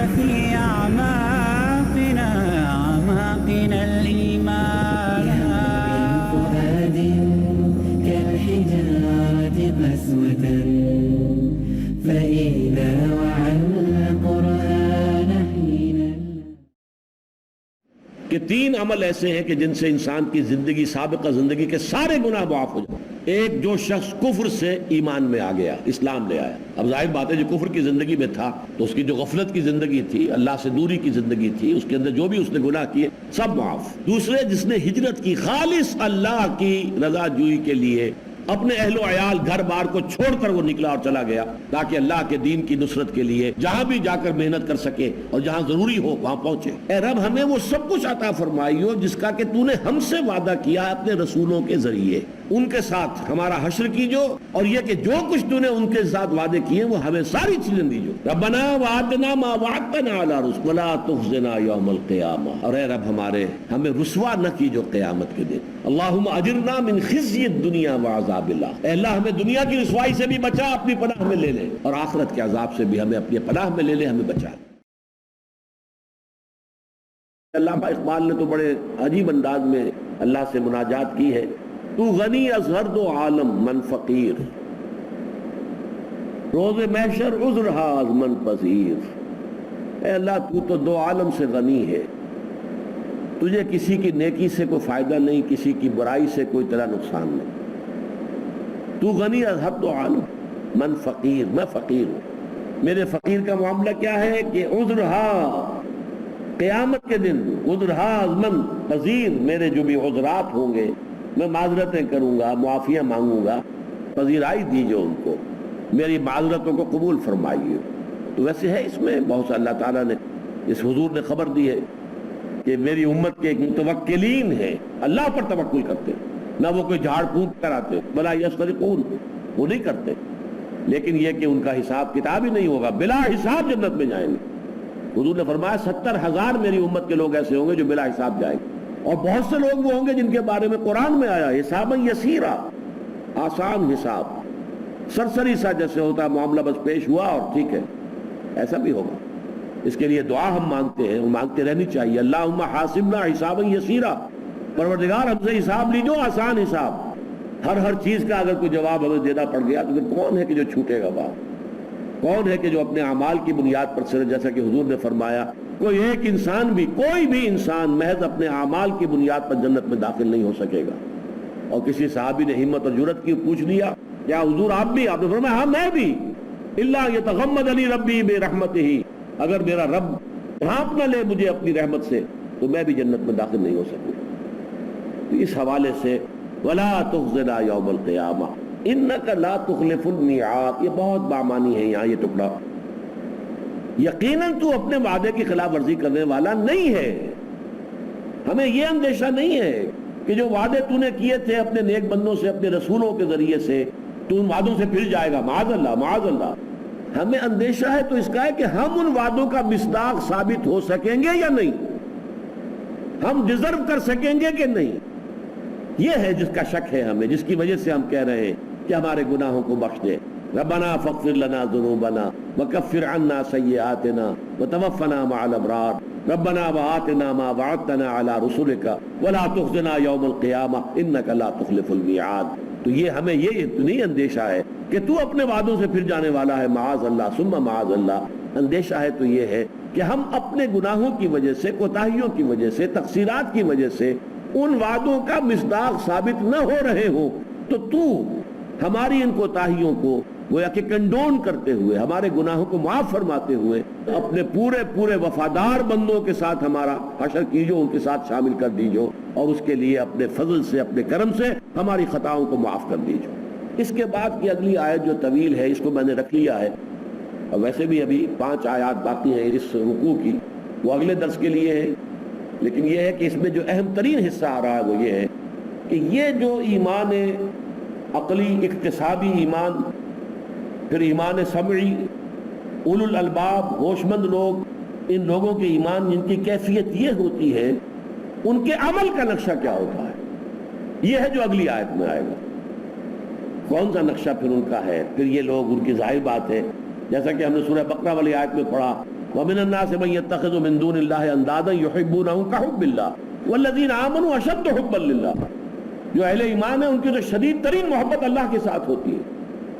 في أعماقنا الإيمان. من فؤاد كالحجارة قسوة فإذا وعى القرآن حينا. کہ 3 عمل ایسے ہیں کہ جن سے انسان کی زندگی، سابقہ زندگی کے سارے گناہ معاف ہو جائیں. ایک، جو شخص کفر سے ایمان میں آ گیا، اسلام لے آیا. اب ظاہر بات ہے جو کفر کی زندگی میں تھا تو اس کی جو غفلت کی زندگی تھی، اللہ سے دوری کی زندگی تھی، اس کے اندر جو بھی اس نے گناہ کیے سب معاف. دوسرے، جس نے ہجرت کی خالص اللہ کی رضا جوئی کے لیے، اپنے اہل و عیال گھر بار کو چھوڑ کر وہ نکلا اور چلا گیا تاکہ اللہ کے دین کی نصرت کے لیے جہاں بھی جا کر محنت کر سکے اور جہاں ضروری ہو وہاں پہنچے. اے رب، ہمیں وہ سب کچھ عطا فرمائی ہو جس کا کہ تو نے ہم سے وعدہ کیا ہے اپنے رسولوں کے ذریعے. ان کے ساتھ ہمارا حشر کیجو، اور یہ کہ جو کچھ تو نے ان کے ساتھ وعدے کیے وہ ہمیں ساری چیزیں دیجو. ربنا وآتنا ما وعدتنا علی رسلک ولا تخزنا یوم القیامہ. اور اے رب ہمارے، ہمیں رسوا نہ کیجو قیامت کے دن. اللہم اجرنا من خزی الدنیا وعذاب اللہ. اے اللہ، ہمیں دنیا کی رسوائی سے بھی بچا، اپنی پناہ میں لے لے، اور آخرت کے عذاب سے بھی ہمیں اپنی پناہ میں لے لے، ہمیں بچا. علامہ اقبال نے تو بڑے عجیب انداز میں اللہ سے مناجات کی ہے. تو غنی از ہر دو عالم من فقیر، روز محشر عذر از من پذیر. اے اللہ، تو تو 2 عالم سے غنی ہے، تجھے کسی کی نیکی سے کوئی فائدہ نہیں، کسی کی برائی سے کوئی تیرا نقصان نہیں. تو غنی از ہر دو عالم من فقیر، میں فقیر ہوں. میرے فقیر کا معاملہ کیا ہے کہ عذر قیامت کے دن عذر از من پذیر، میرے جو بھی عذرات ہوں گے میں معذرتیں کروں گا، معافیاں مانگوں گا، پذیرائی دیجیے ان کو، میری معذرتوں کو قبول فرمائیے. تو ویسے ہے اس میں بہت سا اللہ تعالیٰ نے، اس حضور نے خبر دی ہے کہ میری امت کے ایک متوکلین ہیں، اللہ پر توکل کرتے، نہ وہ کوئی جھاڑ پھونک کراتے، بلا یسترقون، وہ نہیں کرتے، لیکن یہ کہ ان کا حساب کتاب ہی نہیں ہوگا، بلا حساب جنت میں جائیں گے. حضور نے فرمایا 70,000 میری امت کے لوگ ایسے ہوں گے جو بلا حساب جائیں گے، اور بہت سے لوگ وہ ہوں گے جن کے بارے میں قرآن میں آیا حسابا یسیرا، آسان حساب، سرسری سا جیسے ہوتا ہے معاملہ، بس پیش ہوا اور ٹھیک ہے. ایسا بھی ہوگا. اس کے لیے دعا ہم مانگتے ہیں، وہ مانگتے رہنی چاہیے. اللہم حاسبنا حسابا یسیرا، پروردگار ہم سے حساب لیجو آسان حساب. ہر چیز کا اگر کوئی جواب ہمیں دینا پڑ گیا تو پھر کون ہے کہ جو چھوٹے گا بات؟ کون ہے کہ جو اپنے اعمال کی بنیاد پر چلے؟ جیسا کہ حضور نے فرمایا کوئی ایک انسان بھی، کوئی بھی انسان محض اپنے اعمال کی بنیاد پر جنت میں داخل نہیں ہو سکے گا. اور کسی صحابی نے ہمت اور جرأت کی پوچھ لیا کیا حضور آپ بھی؟ آپ نے فرمایا ہاں میں بھی. الا یتغمدنی ربی برحمتہ، اگر میرا رب ڈھانپ نہ لے مجھے اپنی رحمت سے تو میں بھی جنت میں داخل نہیں ہو سکوں. تو اس حوالے سے ولا تخزنا یوم القیامہ انک لا تخلف المیعاد، یہ بہت بامانی ہے یہاں یہ ٹکڑا. یقیناً تو اپنے وعدے کی خلاف ورزی کرنے والا نہیں ہے. ہمیں یہ اندیشہ نہیں ہے کہ جو وعدے تو نے کیے تھے اپنے نیک بندوں سے، اپنے رسولوں کے ذریعے سے، تو ان وعدوں سے پھر جائے گا. معاذ اللہ، معاذ اللہ. ہمیں اندیشہ ہے تو اس کا ہے کہ ہم ان وعدوں کا مصداق ثابت ہو سکیں گے یا نہیں، ہم ڈیزرو کر سکیں گے کہ نہیں. یہ ہے جس کا شک ہے ہمیں، جس کی وجہ سے ہم کہہ رہے ہیں کہ ہمارے گناہوں کو بخش دے. ربنا فاغفر لنا ذنوبنا وکفر عنا سیئاتنا وتوفنا مع الابرار ربنا وآتنا ما وعدتنا على رسلك ولا تخزنا يوم القيامة انك لا تخلف الميعاد. تو یہ ہمیں یہ نہیں اندیشہ ہے کہ تو اپنے وعدوں سے پھر جانے والا ہے، معاذ اللہ ثم معاذ اللہ. اندیشہ ہے تو یہ ہے کہ ہم اپنے گناہوں کی وجہ سے، کوتاہیوں کی وجہ سے، تقصیرات کی وجہ سے ان وعدوں کا مصداق ثابت نہ ہو رہے ہوں تو ہماری ان کوتاہیوں کو گویا کہ کنڈون کرتے ہوئے، ہمارے گناہوں کو معاف فرماتے ہوئے اپنے پورے وفادار بندوں کے ساتھ ہمارا حشر کیجو، ان کے ساتھ شامل کر دیجو، اور اس کے لیے اپنے فضل سے، اپنے کرم سے ہماری خطاؤں کو معاف کر دیجو. اس کے بعد کی اگلی آیت جو طویل ہے، اس کو میں نے رکھ لیا ہے، اور ویسے بھی ابھی 5 آیات باقی ہیں اس رکوع کی، وہ اگلے درس کے لیے ہے. لیکن یہ ہے کہ اس میں جو اہم ترین حصہ آ رہا ہے وہ یہ ہے کہ یہ جو ایمان عقلی، اقتصابی ایمان، پھر ایمان سمعی، اولو الالباب، ہوش مند لوگ، ان لوگوں کے ایمان جن کی کیفیت یہ ہوتی ہے، ان کے عمل کا نقشہ کیا ہوتا ہے، یہ ہے جو اگلی آیت میں آئے گا. کون سا نقشہ پھر ان کا ہے؟ پھر یہ لوگ، ان کی ظاہر بات ہے جیسا کہ ہم نے سورہ بقرہ والی آیت میں پڑھا وَمِنَ النَّاسِ مَن يَتَّخِذُ مِن دُونِ اللَّهِ أَندَادًا يُحِبُّونَهُم كَحُبِّ اللَّهِ وَالَّذِينَ آمَنُوا أَشَدُّ حُبًّا لِلَّهِ. جو اہل ایمان ہیں ان کی تو شدید ترین محبت اللہ کے ساتھ ہوتی ہے،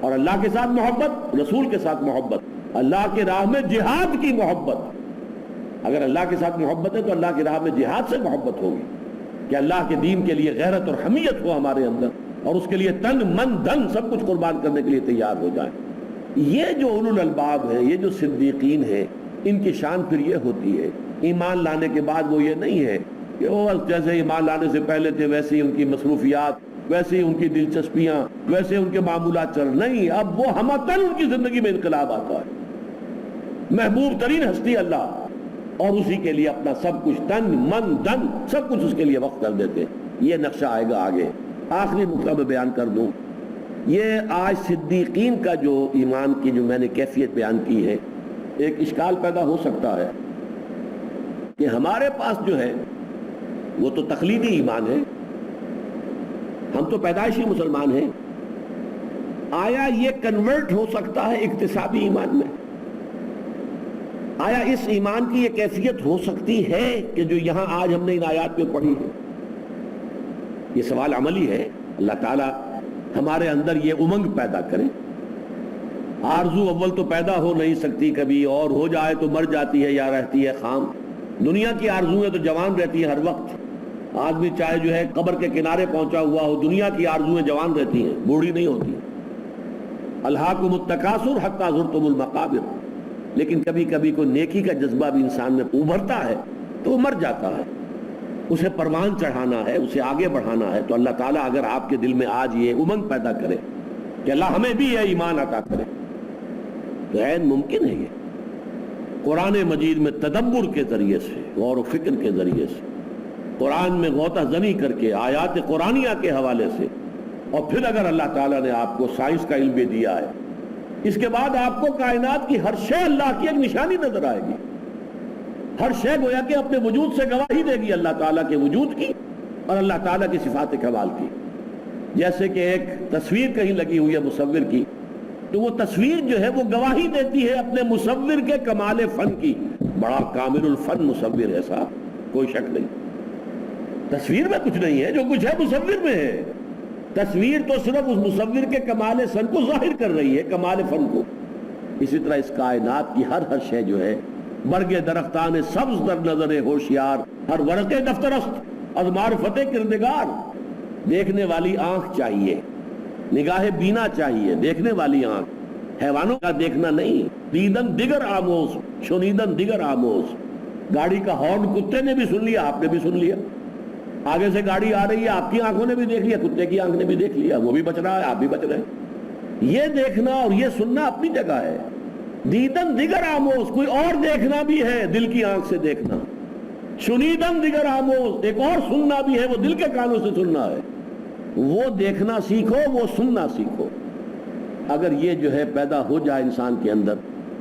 اور اللہ کے ساتھ محبت، رسول کے ساتھ محبت، اللہ کی راہ میں جہاد کی محبت. اگر اللہ کے ساتھ محبت ہے تو اللہ کی راہ میں جہاد سے محبت ہوگی کہ اللہ کے دین کے لیے غیرت اور حمیت ہو ہمارے اندر، اور اس کے لیے تن من دھن سب کچھ قربان کرنے کے لیے تیار ہو جائیں. یہ جو اولو الالباب ہیں، یہ جو صدیقین ہیں، ان کی شان پھر یہ ہوتی ہے ایمان لانے کے بعد وہ یہ نہیں ہے کہ وہ جیسے ایمان لانے سے پہلے تھے ویسے ہی ان کی مصروفیات، ویسے ہی ان کی دلچسپیاں، ویسے ان کے معمولات چل نہیں. اب وہ ہمتن ان کی زندگی میں انقلاب آتا ہے. محبوب ترین ہستی اللہ، اور اسی کے لیے اپنا سب کچھ تن من دن سب کچھ اس کے لیے وقف کر دیتے. یہ نقشہ آئے گا آگے. آخری نقطہ میں بیان کر دوں، یہ آج صدیقین کا جو ایمان کی جو میں نے کیفیت بیان کی ہے، ایک اشکال پیدا ہو سکتا ہے کہ ہمارے پاس جو ہے وہ تو تقلیدی ایمان ہے، ہم تو پیدائشی مسلمان ہیں. آیا یہ کنورٹ ہو سکتا ہے اکتسابی ایمان میں؟ آیا اس ایمان کی یہ کیفیت ہو سکتی ہے کہ جو یہاں آج ہم نے ان آیات میں پڑھی ہے؟ یہ سوال عملی ہے. اللہ تعالیٰ ہمارے اندر یہ امنگ پیدا کرے. آرزو اول تو پیدا ہو نہیں سکتی کبھی، اور ہو جائے تو مر جاتی ہے یا رہتی ہے خام. دنیا کی آرزویں تو جوان رہتی ہیں ہر وقت. آدمی چاہے جو ہے قبر کے کنارے پہنچا ہوا ہو، دنیا کی آرزویں جوان رہتی ہیں، بوڑھی نہیں ہوتی. الہاکم التکاثر حتی زرتم المقابر. لیکن کبھی کبھی کوئی نیکی کا جذبہ بھی انسان میں ابھرتا ہے تو وہ مر جاتا ہے. اسے پروان چڑھانا ہے، اسے آگے بڑھانا ہے. تو اللہ تعالیٰ اگر آپ کے دل میں آج یہ امنگ پیدا کرے کہ اللہ ہمیں بھی یہ ایمان عطا کرے، تو عین ممکن ہے. یہ قرآن مجید میں تدبر کے ذریعے سے، غور و فکر کے ذریعے سے، قرآن میں غوطہ زنی کر کے، آیات قرآنیہ کے حوالے سے، اور پھر اگر اللہ تعالیٰ نے آپ کو سائنس کا علم بھی دیا ہے، اس کے بعد آپ کو کائنات کی ہر شے اللہ کی ایک نشانی نظر آئے گی. ہر شے گویا کہ اپنے وجود سے گواہی دے گی اللہ تعالیٰ کے وجود کی اور اللہ تعالیٰ کی صفات کمال کی. جیسے کہ ایک تصویر کہیں لگی ہوئی ہے مصور کی، تو وہ تصویر جو ہے وہ گواہی دیتی ہے اپنے مصور کے کمال فن کی. بڑا کامل الفن مصور ہے صاحب، کوئی شک نہیں. تصویر میں کچھ نہیں ہے، جو کچھ ہے مصور میں ہے. تصویر تو صرف اس مصور کے کمال فن کو ظاہر کر رہی ہے، کمال فن کو. اسی طرح اس کائنات کی ہر شے جو ہے، برگ درختان سبز در نظر ہوشیار، ہر ورق دفترست از معرفت کردگار. دیکھنے والی آنکھ چاہیے، نگاہ بینا چاہیے، دیکھنے والی آنکھ، حیوانوں کا دیکھنا نہیں. دیدن دیگر آموز شنیدن دیگر آموز. گاڑی کا ہارن کتے نے بھی سن لیا، آپ نے بھی سن لیا. آگے سے گاڑی آ رہی ہے، آپ کی آنکھوں نے بھی دیکھ لیا، کتے کی آنکھ نے بھی دیکھ لیا. وہ بھی بچ رہا ہے، آپ بھی بچ رہے ہیں. یہ دیکھنا اور یہ سننا اپنی جگہ ہے. دیدن دیگر آموز، کوئی اور دیکھنا بھی ہے، دل کی آنکھ سے دیکھنا. شنیدن دیگر آموز، ایک اور سننا بھی ہے، وہ دل کے کانوں سے سننا ہے. وہ دیکھنا سیکھو، وہ سننا سیکھو. اگر یہ جو ہے پیدا ہو جائے انسان کے اندر،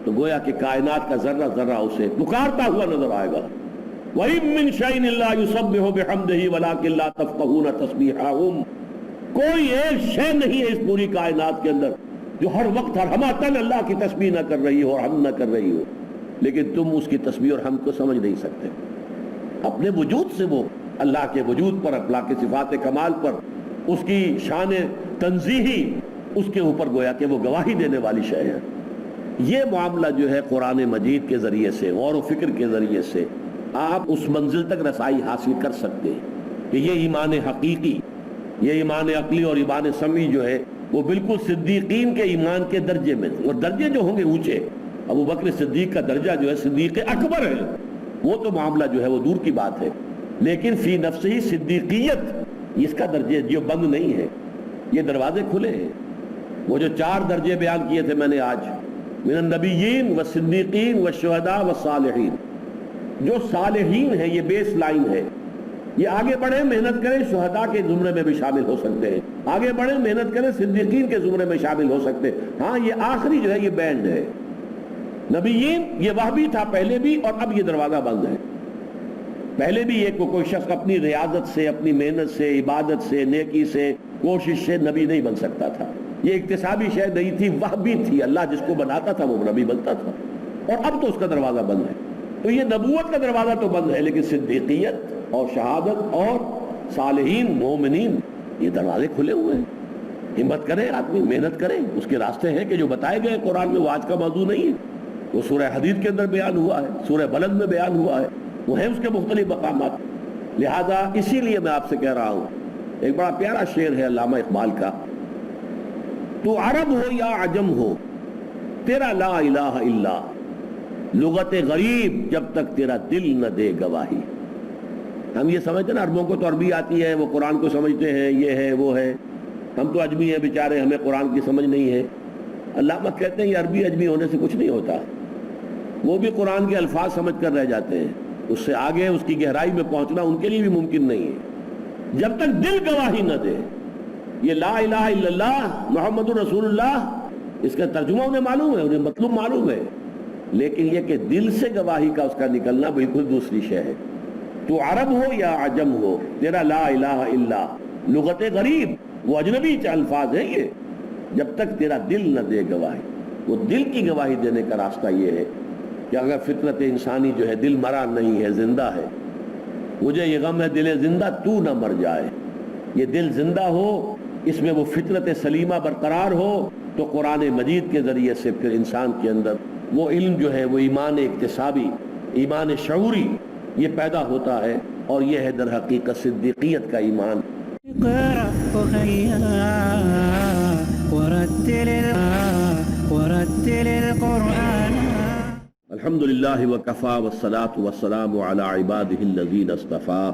تو گویا کہ کائنات کا ذرہ ذرہ اسے پکارتا ہوا نظر آئے گا. وَإِن مِّن شَيْءٍ إِلَّا يُسَبِّحُ بِحَمْدِهِ وَلَٰكِن لَّا تَفْقَهُونَ تَسْبِيحَهُم. کوئی ایک شے نہیں ہے اس پوری کائنات کے اندر جو ہر وقت ہر ہماتن اللہ کی تسبیح نہ کر رہی ہو اور حمد نہ کر رہی ہو، لیکن تم اس کی تسبیح اور حمد کو سمجھ نہیں سکتے. اپنے وجود سے وہ اللہ کے وجود پر، اللہ کے صفات کمال پر، اس کی شان تنزیہی، اس کے اوپر گویا کہ وہ گواہی دینے والی شے ہے. یہ معاملہ جو ہے قرآن مجید کے ذریعے سے، غور و فکر کے ذریعے سے آپ اس منزل تک رسائی حاصل کر سکتے ہیں کہ یہ ایمان حقیقی، یہ ایمان عقلی اور ایمان سمعی جو ہے وہ بالکل صدیقین کے ایمان کے درجے میں. اور درجے جو ہوں گے اونچے، ابو بکر صدیق کا درجہ جو ہے صدیق اکبر ہے، وہ تو معاملہ جو ہے وہ دور کی بات ہے. لیکن فی نفس ہی صدیقیت، اس کا درجے جو بند نہیں ہے، یہ دروازے کھلے ہیں. وہ جو 4 درجے بیان کیے تھے میں نے آج، من النبیین والصدیقین والشہداء والصالحین. جو صالحین ہیں یہ بیس لائن ہے. یہ آگے بڑھیں محنت کریں شہداء کے زمرے میں بھی شامل ہو سکتے ہیں، آگے بڑھیں محنت کریں صدیقین کے زمرے میں شامل ہو سکتے ہیں. ہاں یہ آخری جو ہے یہ بینڈ ہے. نبیین یہ وہ بھی تھا پہلے بھی، اور اب یہ دروازہ بند ہے. پہلے بھی یہ کوئی شخص اپنی ریاضت سے، اپنی محنت سے، عبادت سے، نیکی سے، کوشش سے نبی نہیں بن سکتا تھا. یہ اکتسابی شے نہیں تھی، وہ بھی تھی. اللہ جس کو بناتا تھا وہ نبی بنتا تھا. اور اب تو اس کا دروازہ بند ہے. تو یہ نبوت کا دروازہ تو بند ہے، لیکن صدیقیت اور شہادت اور صالحین مومنین یہ دروازے کھلے ہوئے ہیں. ہمت کرے آدمی، محنت کرے. اس کے راستے ہیں کہ جو بتائے گئے قرآن میں، وہ آج کا موضوع نہیں ہے. وہ سورہ حدید کے اندر بیان ہوا ہے، سورہ بلد میں بیان ہوا ہے، وہ ہیں اس کے مختلف مقامات. لہذا اسی لیے میں آپ سے کہہ رہا ہوں، ایک بڑا پیارا شعر ہے علامہ اقبال کا، تو عرب ہو یا عجم ہو تیرا لا الہ الا لغت غریب جب تک تیرا دل نہ دے گواہی. ہم یہ سمجھتے ہیں نا عربوں کو تو عربی آتی ہے، وہ قرآن کو سمجھتے ہیں، یہ ہے وہ ہے. ہم تو اجمی ہیں بیچارے، ہمیں قرآن کی سمجھ نہیں ہے. علامہ کہتے ہیں یہ عربی اجمی ہونے سے کچھ نہیں ہوتا، وہ بھی قرآن کے الفاظ سمجھ کر رہ جاتے ہیں. اس سے آگے اس کی گہرائی میں پہنچنا ان کے لیے بھی ممکن نہیں ہے جب تک دل گواہی نہ دے. یہ لا الہ الا اللہ محمد رسول اللہ، اس کا ترجمہ انہیں معلوم ہے، انہیں مطلب معلوم ہے، لیکن یہ کہ دل سے گواہی کا اس کا نکلنا بالکل دوسری شے ہے. تو عرب ہو یا عجم ہو تیرا لا الہ الا لغت غریب، وہ اجنبی الفاظ ہیں یہ، جب تک تیرا دل نہ دے گواہی. وہ دل کی گواہی دینے کا راستہ یہ ہے کہ اگر فطرت انسانی جو ہے دل مرا نہیں ہے، زندہ ہے. مجھے یہ غم ہے دل زندہ تو نہ مر جائے. یہ دل زندہ ہو، اس میں وہ فطرت سلیمہ برقرار ہو، تو قرآن مجید کے ذریعے سے پھر انسان کے اندر وہ علم جو ہے، وہ ایمان اکتسابی، ایمان شعوری یہ پیدا ہوتا ہے، اور یہ ہے در حقیقت صدیقیت کا ایمان. ورتل القرآن. الحمد للہ وکفا والصلاة والسلام علی عباده الذین اصطفیٰ،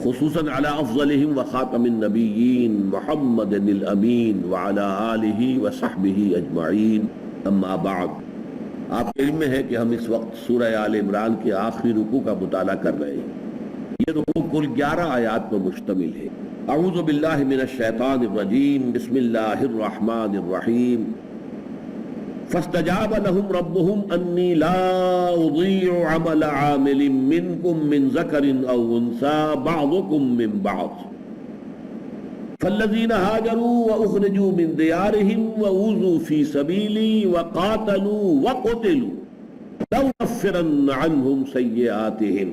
خصوصاً علی افضلہم وخاتم النبیین محمد الامین وعلی آلہ وصحبہ اجمعین. اما بعد، آپ کے علم میں ہے کہ ہم اس وقت سورہ آل عمران کے آخری رکوع کا مطالعہ کر رہے ہیں. یہ رکوع کل 11 آیات پر مشتمل ہے. اعوذ باللہ من الشیطان الرجیم، بسم اللہ الرحمن الرحیم. فاستجاب لهم ربهم انی لا اضیع عمل عامل منکم من ذکر او انثى بعضکم من بعض فالذین هاجروا واخرجوا من دیارهم واوذوا فی سبیلی وقاتلوا وقتلوا لأکفرن عنهم سیئاتهم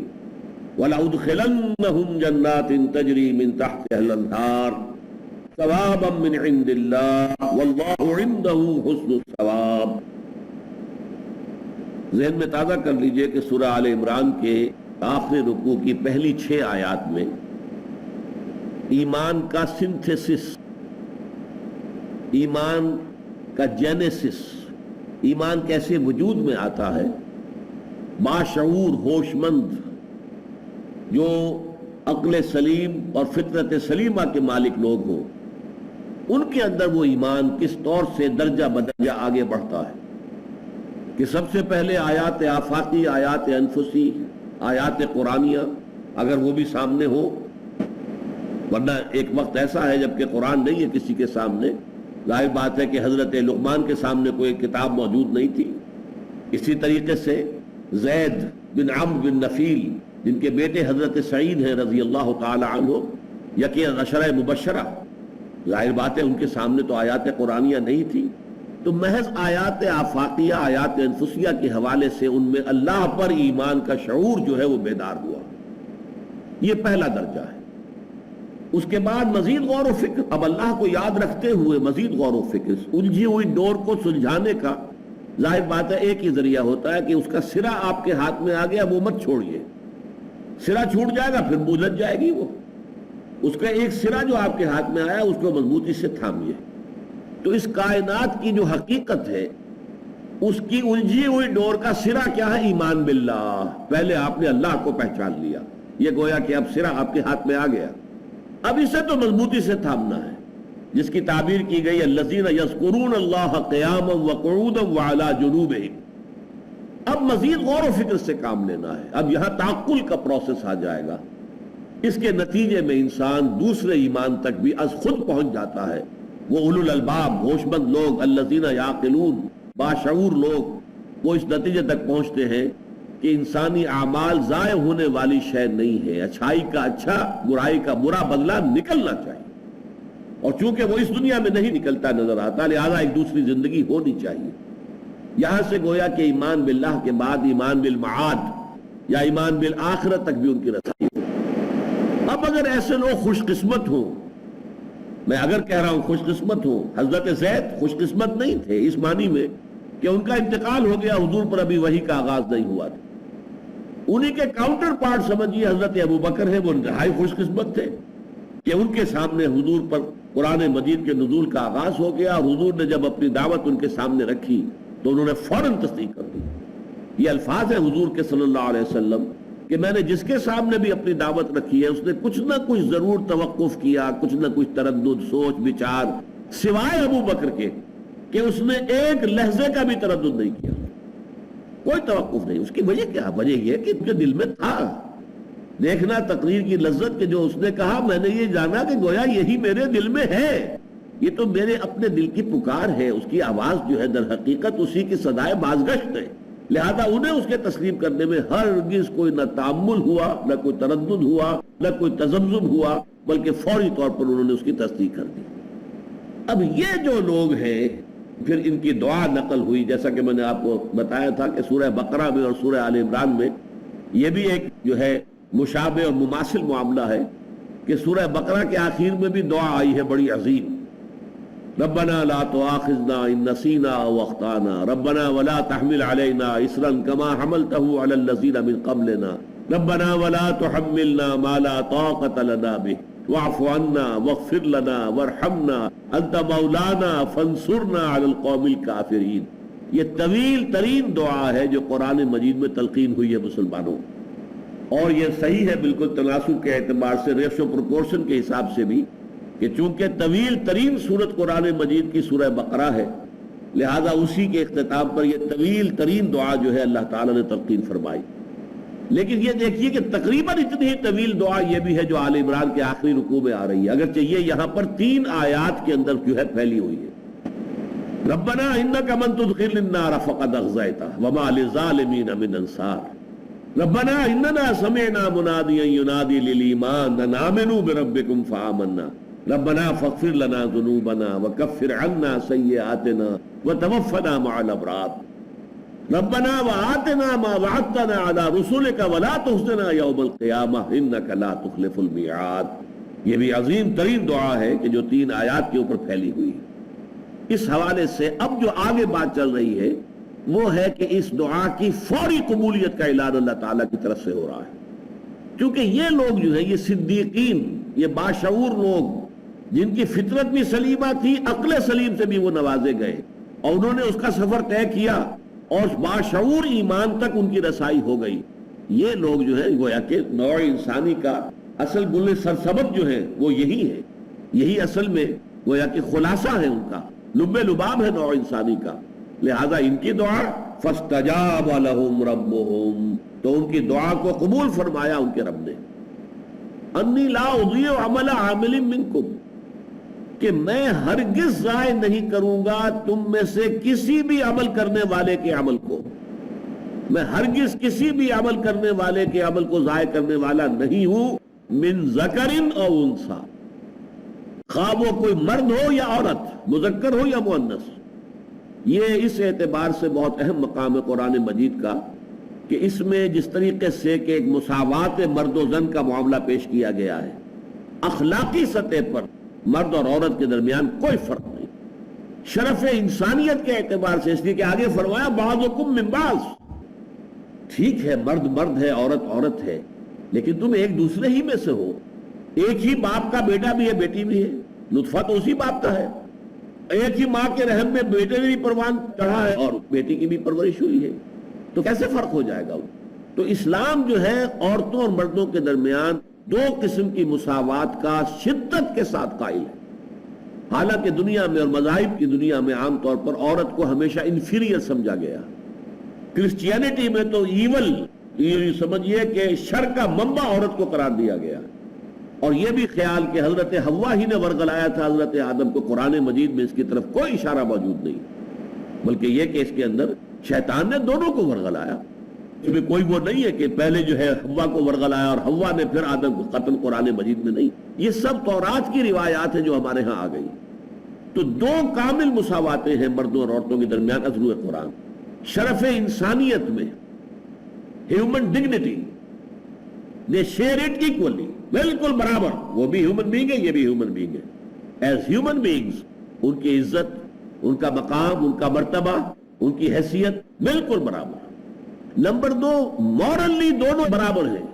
ولأدخلنهم جنات تجری من تحتها الانہار ثوابا من عند اللہ واللہ عنده حسن الثواب. ذہن میں تازہ کر لیجئے کہ سورہ آل عمران کے آخری رکوع کی پہلی 6 آیات میں ایمان کا سنتھیسس، ایمان کا جینیسس، ایمان کیسے وجود میں آتا ہے. باشعور، ہوش مند، جو عقل سلیم اور فطرت سلیمہ کے مالک لوگ ہوں، ان کے اندر وہ ایمان کس طور سے درجہ بدرجہ آگے بڑھتا ہے. کہ سب سے پہلے آیات آفاقی، آیات انفسی، آیات قرآنیہ اگر وہ بھی سامنے ہو، ورنہ ایک وقت ایسا ہے جب کہ قرآن نہیں ہے کسی کے سامنے. ظاہر بات ہے کہ حضرت لقمان کے سامنے کوئی کتاب موجود نہیں تھی. اسی طریقے سے زید بن عمرو بن نفیل، جن کے بیٹے حضرت سعید ہیں رضی اللہ تعالی عنہ، یکی عشرہ مبشرہ، ظاہر بات ہے ان کے سامنے تو آیات قرآنیہ نہیں تھی. تو محض آیات آفاقیہ، آیات انفسیہ کے حوالے سے ان میں اللہ پر ایمان کا شعور جو ہے وہ بیدار ہوا. یہ پہلا درجہ ہے. اس کے بعد مزید غور و فکر، اب اللہ کو یاد رکھتے ہوئے مزید غور و فکر، الجھی ہوئی ڈور کو سلجھانے کا ظاہر بات ہے ایک ہی ذریعہ ہوتا ہے کہ اس کا سرا آپ کے ہاتھ میں آ گیا، وہ مت چھوڑیے. سرا چھوٹ جائے گا پھر بولت جائے گی. وہ اس کا ایک سرا جو آپ کے ہاتھ میں آیا اس کو مضبوطی سے تھامیے. تو اس کائنات کی جو حقیقت ہے اس کی الجھی ہوئی ڈور کا سرا کیا ہے؟ ایمان باللہ. پہلے آپ نے اللہ کو پہچان لیا، یہ گویا کہ اب سرا آپ کے ہاتھ میں آ گیا. اب اسے تو مضبوطی سے تھامنا ہے، جس کی تعبیر کی گئی الذین یذکرون اللہ قیاما وقعودا وعلی جنوبہم. اب مزید غور و فکر سے کام لینا ہے. اب یہاں تعقل کا پروسیس آ جائے گا. اس کے نتیجے میں انسان دوسرے ایمان تک بھی از خود پہنچ جاتا ہے. وہ اولو الالباب، ہوش مند لوگ، الذین یعقلون، باشعور لوگ، وہ اس نتیجے تک پہنچتے ہیں کہ انسانی اعمال ضائع ہونے والی شے نہیں ہے. اچھائی کا اچھا، برائی کا برا بدلہ نکلنا چاہیے. اور چونکہ وہ اس دنیا میں نہیں نکلتا نظر آتا، لہذا ایک دوسری زندگی ہونی چاہیے. یہاں سے گویا کہ ایمان باللہ کے بعد ایمان بالمعاد یا ایمان بالآخرت تک بھی ان کی رسائی ہو۔ اب اگر ایسے لوگ خوش قسمت ہوں، میں اگر کہہ رہا ہوں خوش قسمت ہوں، حضرت زید خوش قسمت نہیں تھے اس معنی میں کہ ان کا انتقال ہو گیا، حضور پر ابھی وحی کا آغاز نہیں ہوا تھا۔ انہی کے کاؤنٹر پارٹ سمجھیے حضرت ابو بکر ہے، وہ انتہائی خوش قسمت تھے کہ ان کے سامنے حضور پر قرآن مجید کے نزول کا آغاز ہو گیا، اور حضور نے جب اپنی دعوت ان کے سامنے رکھی تو انہوں نے فوراً تصدیق کر دی۔ یہ الفاظ ہیں حضور کے صلی اللہ علیہ وسلم کہ میں نے جس کے سامنے بھی اپنی دعوت رکھی ہے اس نے کچھ نہ کچھ ضرور توقف کیا، کچھ نہ کچھ تردد، سوچ بچار، سوائے ابو بکر کے کہ اس نے ایک لحظے کا بھی تردد نہیں کیا، کوئی توقف نہیں۔ اس کی وجہ کیا؟ وجہ یہ کہ ان کے دل میں تھا دیکھنا تقریر کی لذت کہ جو اس نے کہا میں نے یہ جانا کہ گویا یہی میرے دل میں ہے، یہ تو میرے اپنے دل کی پکار ہے، اس کی آواز جو ہے در حقیقت اسی کی صدائے بازگشت ہے، لہذا انہیں اس کے تسلیم کرنے میں ہرگز کوئی نہ تعمل ہوا، نہ کوئی تردد ہوا، نہ کوئی تذبذب ہوا، بلکہ فوری طور پر انہوں نے اس کی تصدیق کر دی۔ اب یہ جو لوگ ہیں پھر ان کی دعا نقل ہوئی، جیسا کہ میں نے آپ کو بتایا تھا کہ سورہ بقرہ میں اور سورہ آل عمران میں یہ بھی ایک جو ہے مشابہ اور مماثل معاملہ ہے کہ سورہ بقرہ کے آخر میں بھی دعا آئی ہے بڑی عظیم، ربنا لا تؤاخذنا ان نسینا او اخطانا ربنا ولا تحمل علينا اصرا كما حملته على الذين من قبلنا ربنا ولا تحملنا ما لا طاقة لنا به واعف عنا واغفر لنا وارحمنا انت مولانا فانصرنا على القوم الكافرين۔ یہ طویل ترین دعا ہے جو قرآن مجید میں تلقین ہوئی ہے مسلمانوں، اور یہ صحیح ہے بالکل تناسب کے اعتبار سے، ریشو پروپورشن کے حساب سے بھی، کہ چونکہ طویل ترین سورت قرآن مجید کی سورہ بقرہ ہے، لہذا اسی کے اختتام پر یہ طویل ترین دعا جو ہے اللہ تعالیٰ نے تلقین فرمائی۔ لیکن یہ دیکھیے کہ تقریباً اتنی ہی طویل دعا یہ بھی ہے جو آل عمران کے آخری رکوع میں آ رہی ہے، اگرچہ یہ یہاں پر 3 آیات کے اندر جو ہے پھیلی ہوئی ہے۔ ربنا انک من تدخل النار فقد اخزیتہ وما للظالمین من انصار ربنا اننا سمعنا منادیا ینادی للایمان ان آمنوا بربکم فآمنا ربنا فاغفر لنا ذنوبنا وكفر عنا سيئاتنا وتوفنا مع الابرار ربنا وآتنا ما وعدتنا على رسلك ولا تخزنا يوم القيامة انك لا تخلف الميعاد۔ یہ بھی عظیم ترین دعا ہے کہ جو 3 آیات کے اوپر پھیلی ہوئی ہے۔ اس حوالے سے اب جو آگے بات چل رہی ہے وہ ہے کہ اس دعا کی فوری قبولیت کا اعلان اللہ تعالیٰ کی طرف سے ہو رہا ہے، کیونکہ یہ لوگ جو ہیں یہ صدیقین، یہ باشعور لوگ جن کی فطرت بھی سلیمہ تھی، عقل سلیم سے بھی وہ نوازے گئے، اور انہوں نے اس کا سفر طے کیا اور باشعور ایمان تک ان کی رسائی ہو گئی۔ یہ لوگ جو ہے گویا کہ نوع انسانی کا اصل گل سرسبد جو ہے وہ یہی ہے، یہی اصل میں گویا کہ خلاصہ ہے، ان کا لب لباب ہے نوع انسانی کا، لہذا ان کی دعا فاستجاب لهم ربهم، تو ان کی دعا کو قبول فرمایا ان کے رب نے۔ انی لا اضیع عمل عامل منکم، کہ میں ہرگز ضائع نہیں کروں گا تم میں سے کسی بھی عمل کرنے والے کے عمل کو، میں ہرگز کسی بھی عمل کرنے والے کے عمل کو ضائع کرنے والا نہیں ہوں، من ذکر او انثی، خواہ وہ کوئی مرد ہو یا عورت، مذکر ہو یا مؤنث۔ یہ اس اعتبار سے بہت اہم مقام ہے قرآن مجید کا کہ اس میں جس طریقے سے کہ ایک مساوات مرد و زن کا معاملہ پیش کیا گیا ہے، اخلاقی سطح پر مرد اور عورت کے درمیان کوئی فرق نہیں، شرف انسانیت کے اعتبار سے، اس لیے کہ آگے فرمایا بعضکم من بعض، ٹھیک ہے مرد مرد ہے، عورت عورت ہے، لیکن تم ایک دوسرے ہی میں سے ہو، ایک ہی باپ کا بیٹا بھی ہے بیٹی بھی ہے، نطفہ تو اسی باپ کا ہے، ایک ہی ماں کے رحم میں بیٹے نے بھی پروان چڑھا ہے اور بیٹی کی بھی پرورش ہوئی ہے، تو کیسے فرق ہو جائے گا؟ تو اسلام جو ہے عورتوں اور مردوں کے درمیان 2 قسم کی مساوات کا شدت کے ساتھ قائل ہے، حالانکہ دنیا میں اور مذاہب کی دنیا میں عام طور پر عورت کو ہمیشہ انفیریئر سمجھا گیا۔ کرسچینٹی میں تو ایول، یہ سمجھیے کہ شر کا منبع عورت کو قرار دیا گیا، اور یہ بھی خیال کہ حضرت حوا ہی نے ورغلایا تھا حضرت آدم کو، قرآن مجید میں اس کی طرف کوئی اشارہ موجود نہیں، بلکہ یہ کہ اس کے اندر شیطان نے دونوں کو ورغلایا، اس میں کوئی وہ نہیں ہے کہ پہلے جو ہے حوا کو ورغلایا اور حوا نے پھر آدم کو قتل، قرآن مجید میں نہیں، یہ سب تورات کی روایات ہیں جو ہمارے ہاں آ گئی۔ تو 2 کامل مساواتیں ہیں مردوں اور عورتوں کے درمیان از روئے قرآن، شرف انسانیت میں، human dignity, they share it equally, بالکل برابر، وہ بھی ہیومن بینگ ہے، یہ بھی ہیومن بینگ ہے۔ ایز ہیومن بینگز ان کی عزت، ان کا مقام، ان کا مرتبہ، ان کی حیثیت بالکل برابر۔ نمبر 2، مورلی دونوں برابر ہیں۔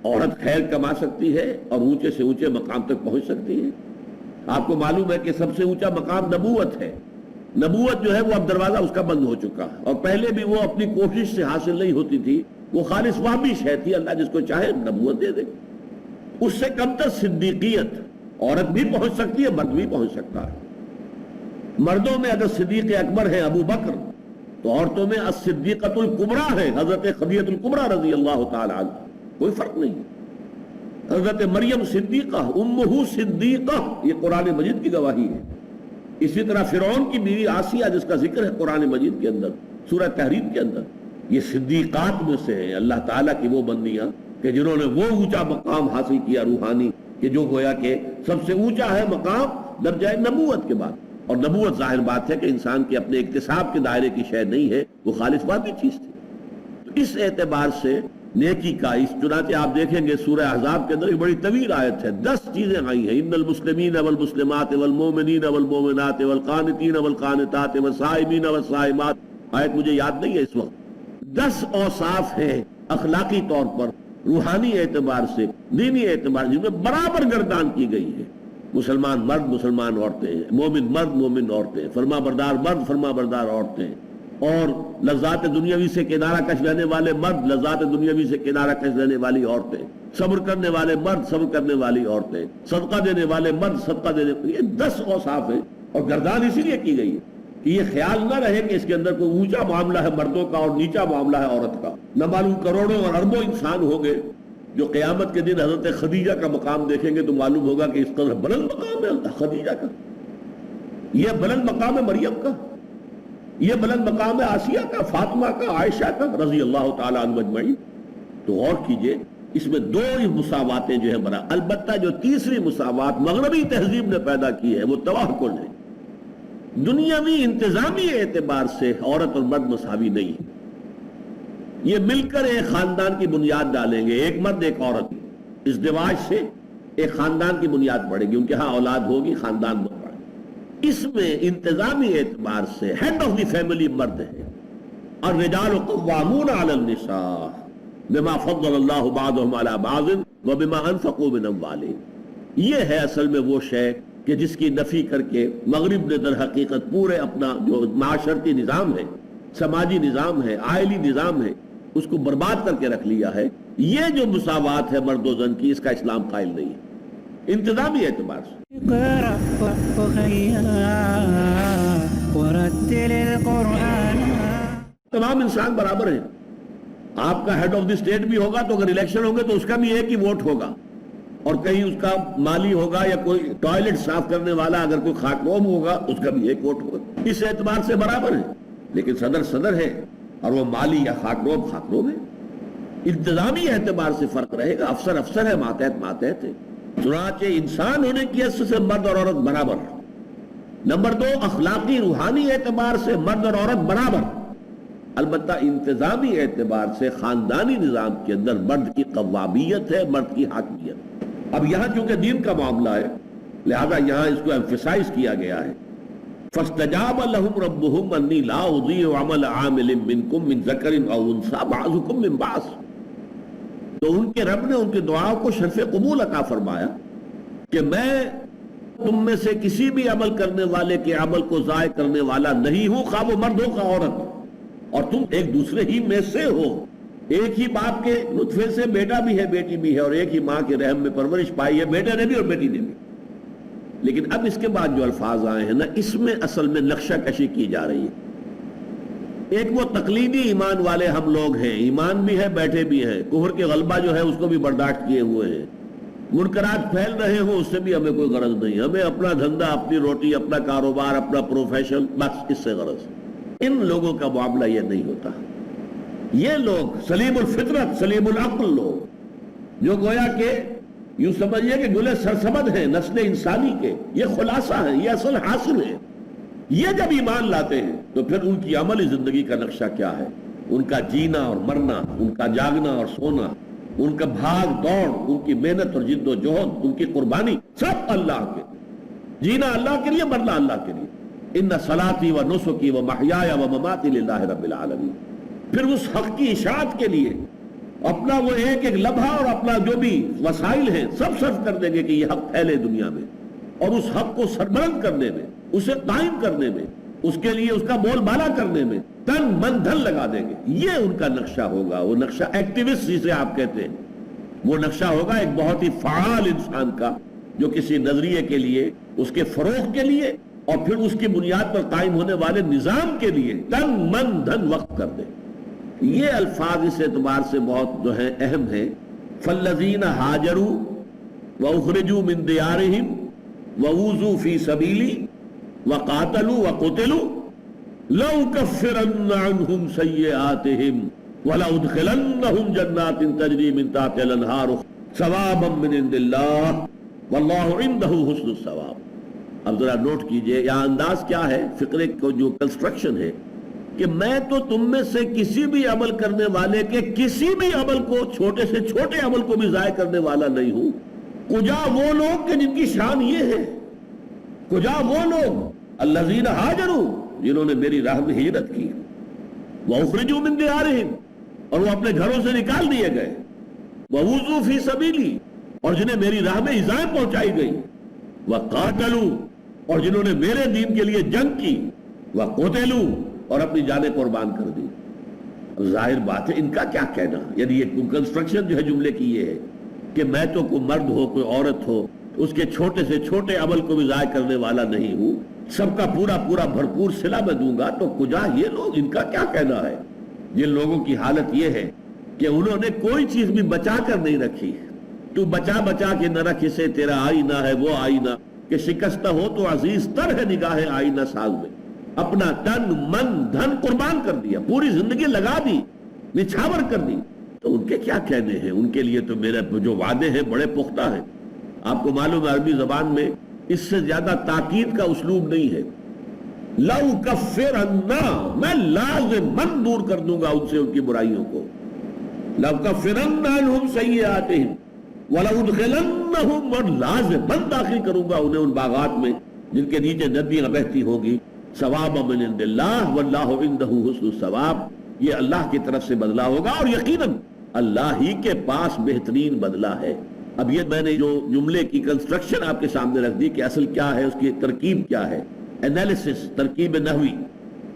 عورت خیر کما سکتی ہے اور اونچے سے اونچے مقام تک پہنچ سکتی ہے۔ آپ کو معلوم ہے کہ سب سے اونچا مقام نبوت ہے۔ نبوت جو ہے وہ اب دروازہ اس کا بند ہو چکا، اور پہلے بھی وہ اپنی کوشش سے حاصل نہیں ہوتی تھی، وہ خالص وہمی شے تھی، اللہ جس کو چاہے نبوت دے دے۔ اس سے کم تر صدیقیت، عورت بھی پہنچ سکتی ہے، مرد بھی پہنچ سکتا ہے۔ مردوں میں اگر صدیق اکبر ہے ابو بکر، تو عورتوں میں الصدیقۃ الکبریٰ ہے حضرت خدیجہ الکبریٰ رضی اللہ تعالی عنہ، کوئی فرق نہیں۔ حضرت مریم صدیقہ، امہ صدیقہ، یہ قرآن مجید کی گواہی ہے۔ اسی طرح فرعون کی بیوی آسیہ جس کا ذکر ہے قرآن مجید کے اندر، سورہ تحریم کے اندر، یہ صدیقات میں سے ہیں اللہ تعالیٰ کی وہ بندیاں کہ جنہوں نے وہ اونچا مقام حاصل کیا روحانی، کہ جو گویا کہ سب سے اونچا ہے مقام درجہ نبوت کے بعد۔ اور نبوت ظاہر بات ہے کہ انسان کے اپنے اکتساب کے دائرے کی شے نہیں ہے، وہ خالص واقعی چیز تھی۔ تو اس اعتبار سے نیکی کا چنانچہ آپ دیکھیں گے سورہ احزاب کے اندر ایک بڑی طویل آیت ہے، 10 چیزیں آئی ہیں، ان المسلمین والمسلمات والمومنین والمومنات والقانتین والقانتات والصائمین والصائمات، آیت مجھے یاد نہیں ہے اس وقت، 10 اوصاف ہیں اخلاقی طور پر، روحانی اعتبار سے، دینی اعتبار سے، جن میں برابر گردان کی گئی ہے۔ مسلمان مرد، مسلمان عورتیں، مومن مرد، مومن عورتیں، فرما بردار مرد، فرما بردار عورتیں، اور لذات دنیاوی سے کنارہ کش رہنے والے مرد، لذات دنیاوی سے کنارہ کش رہنے والی عورتیں، صبر کرنے والے مرد، صبر کرنے والی عورتیں، صدقہ دینے والے مرد، صدقہ دینے، یہ 10 اوصاف ہیں، اور گردان اسی لیے کی گئی ہے کہ یہ خیال نہ رہے کہ اس کے اندر کوئی اونچا معاملہ ہے مردوں کا اور نیچا معاملہ ہے عورت کا۔ نہ معلوم کروڑوں اور اربوں انسان ہوں گے جو قیامت کے دن حضرت خدیجہ کا مقام دیکھیں گے تو معلوم ہوگا کہ اس قدر بلند مقام ہے خدیجہ کا، یہ بلند مقام ہے مریم کا، یہ بلند مقام ہے آسیہ کا، فاطمہ کا، عائشہ کا رضی اللہ تعالی عنہ اجمعین۔ تو غور کیجئے، اس میں 2 مساواتیں جو ہے برا، البتہ جو تیسری مساوات مغربی تہذیب نے پیدا کی ہے وہ تباہ کن ہے۔ دنیاوی انتظامی اعتبار سے عورت اور مرد مساوی نہیں ہے، یہ مل کر ایک خاندان کی بنیاد ڈالیں گے، ایک مرد ایک عورت، ازدواج سے ایک خاندان کی بنیاد پڑے گی، ان کے ہاں اولاد ہوگی، خاندان بن پڑے گا۔ اس میں انتظامی اعتبار سے ہیڈ آف دی فیملی مرد ہے، اور رجال قوامون علی النساء بما فضل اللہ بعضهم علی بعض وبما انفقوا من اموالهم۔ یہ ہے اصل میں وہ شے کہ جس کی نفی کر کے مغرب نے در حقیقت پورے اپنا جو معاشرتی نظام ہے، سماجی نظام ہے، عائلی نظام ہے، اس کو برباد کر کے رکھ لیا ہے۔ یہ جو مساوات ہے مرد و زن کی، اس کا اسلام قائل نہیں ہے انتظامی اعتبار سے۔ اقرأ وارتقيا ورتل القرآن۔ تمام انسان برابر ہیں۔ آپ کا ہیڈ آف دی اسٹیٹ بھی ہوگا تو اگر الیکشن ہوں گے تو اس کا بھی ایک ہی ووٹ ہوگا، اور کہیں اس کا مالی ہوگا یا کوئی ٹوائلٹ صاف کرنے والا اگر کوئی خاکروب ہوگا اس کا بھی ایک ووٹ ہوگا، اس اعتبار سے برابر ہے۔ لیکن صدر صدر ہے اور وہ مالی یا خاکروب خاکروب ہے، انتظامی اعتبار سے فرق رہے گا، افسر افسر ہے، ماتحت ماتحت ہے۔ چنانچہ انسان ہونے کی حیثیت سے مرد اور عورت برابر۔ نمبر 2، اخلاقی روحانی اعتبار سے مرد اور عورت برابر، البتہ انتظامی اعتبار سے خاندانی نظام کے اندر مرد کی قوامیت ہے، مرد کی حاکمیت۔ اب یہاں چونکہ دین کا معاملہ ہے لہذا یہاں اس کو ایمفیسائز کیا گیا ہے، فاستجاب لهم ربهم انی لا اضیع عمل عامل منکم من ذکر او انثى بعضکم من بعض۔ تو ان کے رب نے ان کی دعاؤں کو شرف قبول عطا فرمایا کہ میں تم میں سے کسی بھی عمل کرنے والے کے عمل کو ضائع کرنے والا نہیں ہوں، خواہ وہ مرد ہو کا عورت، اور تم ایک دوسرے ہی میں سے ہو، ایک ہی باپ کے نطفے سے بیٹا بھی ہے بیٹی بھی ہے، اور ایک ہی ماں کے رحم میں پرورش پائی ہے بیٹے نے بھی اور بیٹی نے بھی۔ لیکن اب اس کے بعد جو الفاظ آئے ہیں نا، اس میں اصل میں نقشہ کشی کی جا رہی ہے۔ ایک وہ تقلیدی ایمان والے ہم لوگ ہیں، ایمان بھی ہے بیٹھے بھی ہیں، کفر کے غلبہ جو ہے اس کو بھی برداشت کیے ہوئے ہیں، منکرات پھیل رہے ہوں اس سے بھی ہمیں کوئی غرض نہیں، ہمیں اپنا دھندا، اپنی روٹی، اپنا کاروبار، اپنا پروفیشن، بس اس سے غرض۔ ان لوگوں کا معاملہ یہ نہیں ہوتا۔ یہ لوگ سلیم الفطرت، سلیم العقل لوگ، جو گویا کہ یوں سمجھئے کہ گلے سرسبد ہیں نسل انسانی کے، یہ خلاصہ ہے، یہ اصل حاصل ہے۔ یہ جب ایمان لاتے ہیں تو پھر ان کی عملی زندگی کا نقشہ کیا ہے؟ ان کا جینا اور مرنا، ان کا جاگنا اور سونا، ان کا بھاگ دوڑ، ان کی محنت اور جد و جہد، ان کی قربانی، سب اللہ کے لیے۔ جینا اللہ کے لیے، مرنا اللہ کے لیے۔ ان صلاتی و نسکی و محیایا و مماتی للہ رب العالمین۔ پھر اس حق کی اشاعت کے لیے اپنا وہ ایک ایک لمحہ اور اپنا جو بھی وسائل ہیں سب صرف کر دیں گے کہ یہ حق پھیلے دنیا میں، اور اس حق کو سربلند کرنے میں، اسے قائم کرنے میں، اس کے لیے اس کا بول بالا کرنے میں تن من دھن لگا دیں گے۔ یہ ان کا نقشہ ہوگا، وہ نقشہ ایکٹیوسٹ جسے آپ کہتے ہیں، وہ نقشہ ہوگا ایک بہت ہی فعال انسان کا، جو کسی نظریے کے لیے، اس کے فروغ کے لیے، اور پھر اس کی بنیاد پر قائم ہونے والے نظام کے لیے تن من دھن وقت کر دے۔ یہ الفاظ اس اعتبار سے بہت جو ہے اہم ہے۔ فالذین ہاجروا واخرجوا من دیارہم ووذوا فی سبیلی وقاتلوا وقتلوا لأکفرن عنہم سیئاتہم ولأدخلنہم جنات تجری من تحتہا الانہار ثوابا من عند اللہ واللہ عندہ حسن الثواب۔ اب ذرا نوٹ کیجئے یہاں انداز کیا ہے، فقرے کو جو کنسٹرکشن ہے کہ میں تو تم میں سے کسی بھی عمل کرنے والے کے کسی بھی عمل کو، چھوٹے سے چھوٹے عمل کو بھی ضائع کرنے والا نہیں ہوں۔ کجا وہ لوگ کہ جن کی شان یہ ہے، کجا وہ لوگ الذین ہاجروا جنہوں نے میری راہ میں ہجرت کی، واخرجوا من دیارہم اور وہ اپنے گھروں سے نکال دیے گئے، ووذوا فی سبیلی اور جنہیں میری راہ میں ایذائیں پہنچائی گئی، وقاتلوا اور جنہوں نے میرے دین کے لیے جنگ کی، وقتلوا اور اپنی جانیں قربان کر دی۔ ظاہر بات ہے ان کا کیا کہنا، یعنی یہ کنسٹرکشن جو ہے جملے کی یہ ہے کہ میں تو کوئی مرد ہو کوئی عورت ہو اس کے چھوٹے سے چھوٹے عمل کو بھی ضائع کرنے والا نہیں ہوں، سب کا پورا پورا بھرپور صلہ میں دوں گا، تو کجا یہ لوگ، ان کا کیا کہنا ہے؟ جن لوگوں کی حالت یہ ہے کہ انہوں نے کوئی چیز بھی بچا کر نہیں رکھی، تو بچا بچا کے نہ رکھ اسے، تیرا آئینہ ہے وہ آئینہ کہ شکستہ ہو تو عزیز تر ہے نگاہ آئینہ ساز میں، اپنا تن من دھن قربان کر دیا، پوری زندگی لگا دی، نچھاور کر دی، تو ان کے کیا کہنے ہیں؟ ان کے لیے تو میرے جو وعدے ہیں بڑے پختہ ہیں۔ آپ کو معلوم ہے عربی زبان میں اس سے زیادہ تاکید کا اسلوب نہیں ہے۔ لَأُكَفِّرَنَّ میں لازماً دور کر دوں گا ان سے ان کی برائیوں کو، لَأُكَفِّرَنَّ عَنْهُمْ سَيِّئَاتِهِمْ وَلَأُدْخِلَنَّهُمْ اور لازماً داخل کروں گا انہیں ان باغات میں جن کے نیچے ندیاں بہتی ہوگی، ثوابا من عند اللہ واللہ عندہ حسن الثواب، یہ اللہ کی طرف سے بدلہ ہوگا اور یقیناً اللہ ہی کے پاس بہترین بدلہ ہے۔ اب یہ میں نے جو جملے کی کنسٹرکشن آپ کے سامنے رکھ دی کہ اصل کیا ہے، اس کی ترکیب کیا ہے، انالیسس، ترکیب نحوی،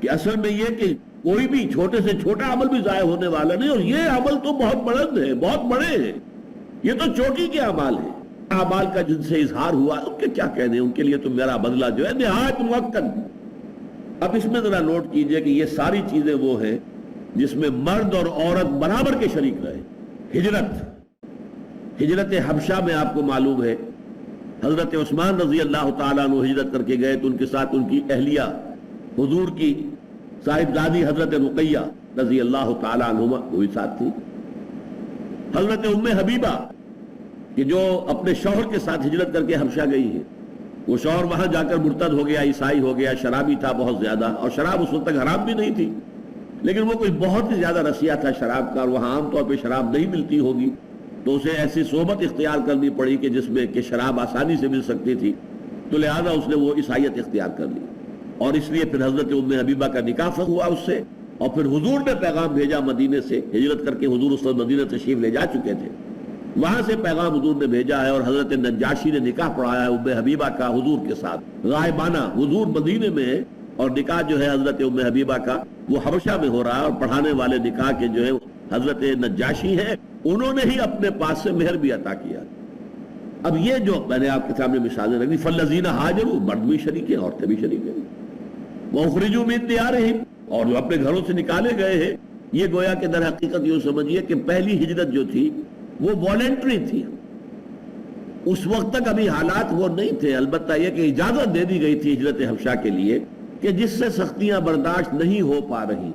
کہ اصل میں یہ کہ کوئی بھی چھوٹے سے چھوٹا عمل بھی ضائع ہونے والا نہیں، اور یہ عمل تو بہت بلند ہے، بہت بڑے ہیں، یہ تو چوٹی کے اعمال ہیں، اعمال کا جن سے اظہار ہوا ان کے کیا کہنے، ان کے لیے تو میرا بدلہ جو ہے نہایت موقت۔ اب اس میں ذرا نوٹ کیجئے کہ یہ ساری چیزیں وہ ہیں جس میں مرد اور عورت برابر کے شریک رہے۔ ہجرت حبشہ میں آپ کو معلوم ہے حضرت عثمان رضی اللہ تعالیٰ عنہ ہجرت کر کے گئے تو ان کے ساتھ ان کی اہلیہ حضور کی صاحبزادی حضرت رقیہ رضی اللہ تعالیٰ عنہما وہ بھی ساتھ تھی، حضرت ام حبیبہ کہ جو اپنے شوہر کے ساتھ ہجرت کر کے حبشہ گئی ہے، وہ شوہر وہاں جا کر مرتد ہو گیا، عیسائی ہو گیا، شرابی تھا بہت زیادہ، اور شراب اس وقت تک حرام بھی نہیں تھی، لیکن وہ کوئی بہت ہی زیادہ رسیہ تھا شراب کا، اور وہاں عام طور پہ شراب نہیں ملتی ہوگی تو اسے ایسی صحبت اختیار کرنی پڑی کہ جس میں کہ شراب آسانی سے مل سکتی تھی، تو لہذا اس نے وہ عیسائیت اختیار کر لی، اور اس لیے پھر حضرت ام حبیبہ کا نکاح ہوا اس سے، اور پھر حضور نے پیغام بھیجا مدینے سے، ہجرت کر کے حضور اس وقت مدینہ تشریف لے جا چکے تھے، وہاں سے پیغام حضور نے بھیجا ہے، اور حضرت نجاشی نے نکاح پڑھایا ہے ام حبیبہ کا حضور کے ساتھ غائبانہ، حضور مدینے میں ہے اور نکاح جو ہے حضرت ام حبیبہ کا وہ حبشہ میں ہو رہا ہے، اور پڑھانے والے نکاح کے جو ہے حضرت نجاشی ہیں، انہوں نے ہی اپنے پاس سے مہر بھی عطا کیا۔ اب یہ جو میں نے آپ کے سامنے مثالیں رکھی، فالذین ہاجروا، مرد بھی شریک ہیں عورتیں بھی شریک ہیں، واخرجوا من دیارہم اور جو اپنے گھروں سے نکالے گئے ہیں، یہ گویا کہ در حقیقت یوں سمجھیے کہ پہلی ہجرت جو تھی وہ والنٹری تھی، اس وقت تک ابھی حالات وہ نہیں تھے، البتہ یہ کہ اجازت دے دی گئی تھی ہجرت حبشہ کے لیے کہ جس سے سختیاں برداشت نہیں ہو پا رہی،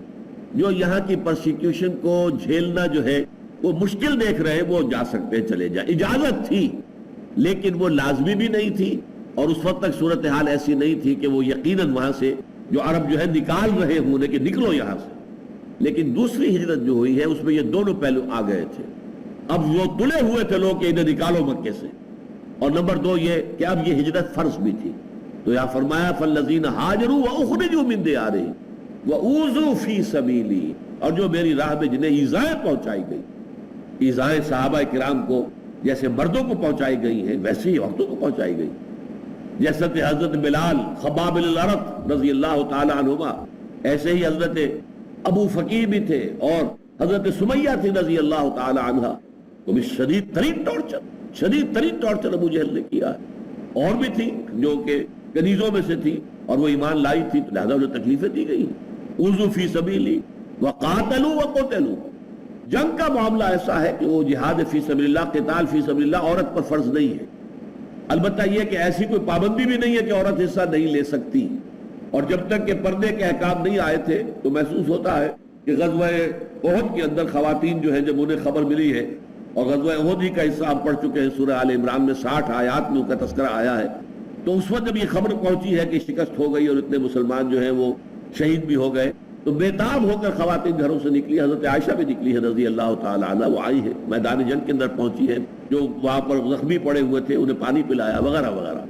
جو یہاں کی پرسیکیوشن کو جھیلنا جو ہے وہ مشکل دیکھ رہے وہ جا سکتے چلے جائیں، اجازت تھی لیکن وہ لازمی بھی نہیں تھی اور اس وقت تک صورتحال ایسی نہیں تھی کہ وہ یقیناً وہاں سے جو عرب جو ہے نکال رہے ہوں کہ نکلو یہاں سے. لیکن دوسری ہجرت جو ہوئی ہے اس میں یہ دونوں پہلو آ گئے تھے. اب وہ تلے ہوئے تھے لوگ کہ انہیں نکالو مکے سے. اور نمبر دو یہ کہ اب یہ ہجرت فرض بھی تھی. تو یہاں فرمایا فالذین ہاجروا واخرجوا من دیارہم واوذوا فی سبیلی، اور جو میری راہ میں جنہیں ایذائیں پہنچائی گئی. ایذائیں صحابہ کرام کو جیسے مردوں کو پہنچائی گئی ہیں ویسے ہی عورتوں کو پہنچائی گئی. جیسے حضرت بلال خباب بن الارت رضی اللہ تعالی عنہما، ایسے ہی حضرت ابو فقیر بھی تھے اور حضرت سمیہ تھی رضی اللہ تعالی عنہا. تو بھی شدید ترین ٹارچر ابو جہل نے کیا ہے. اور بھی تھی جو کہ کنیزوں میں سے تھی اور وہ ایمان لائی تھی، تو لہذا انہیں تکلیفیں دی گئی. اوذوا فی سبیلی وقاتلوا وقتلوا. جنگ کا معاملہ ایسا ہے کہ وہ جہاد فی سبیل اللہ، قتال فی سبیل اللہ عورت پر فرض نہیں ہے. البتہ یہ کہ ایسی کوئی پابندی بھی نہیں ہے کہ عورت حصہ نہیں لے سکتی. اور جب تک کہ پردے کے احکام نہیں آئے تھے تو محسوس ہوتا ہے کہ غزوہ احد کے اندر خواتین جو ہیں جب انہیں خبر ملی ہے، اور غزوہ احد ہی کا حصہ ہم پڑھ چکے ہیں سورہ آل عمران میں 60 آیات میں ان کا تذکرہ آیا ہے. تو اس وقت جب یہ خبر پہنچی ہے کہ شکست ہو گئی اور اتنے مسلمان جو ہیں وہ شہید بھی ہو گئے، تو بےتاب ہو کر خواتین گھروں سے نکلی. حضرت عائشہ بھی نکلی ہے رضی اللہ تعالی عنہ، وہ آئی ہے میدان جنگ کے اندر پہنچی ہے. جو وہاں پر زخمی پڑے ہوئے تھے انہیں پانی پلایا وغیرہ وغیرہ.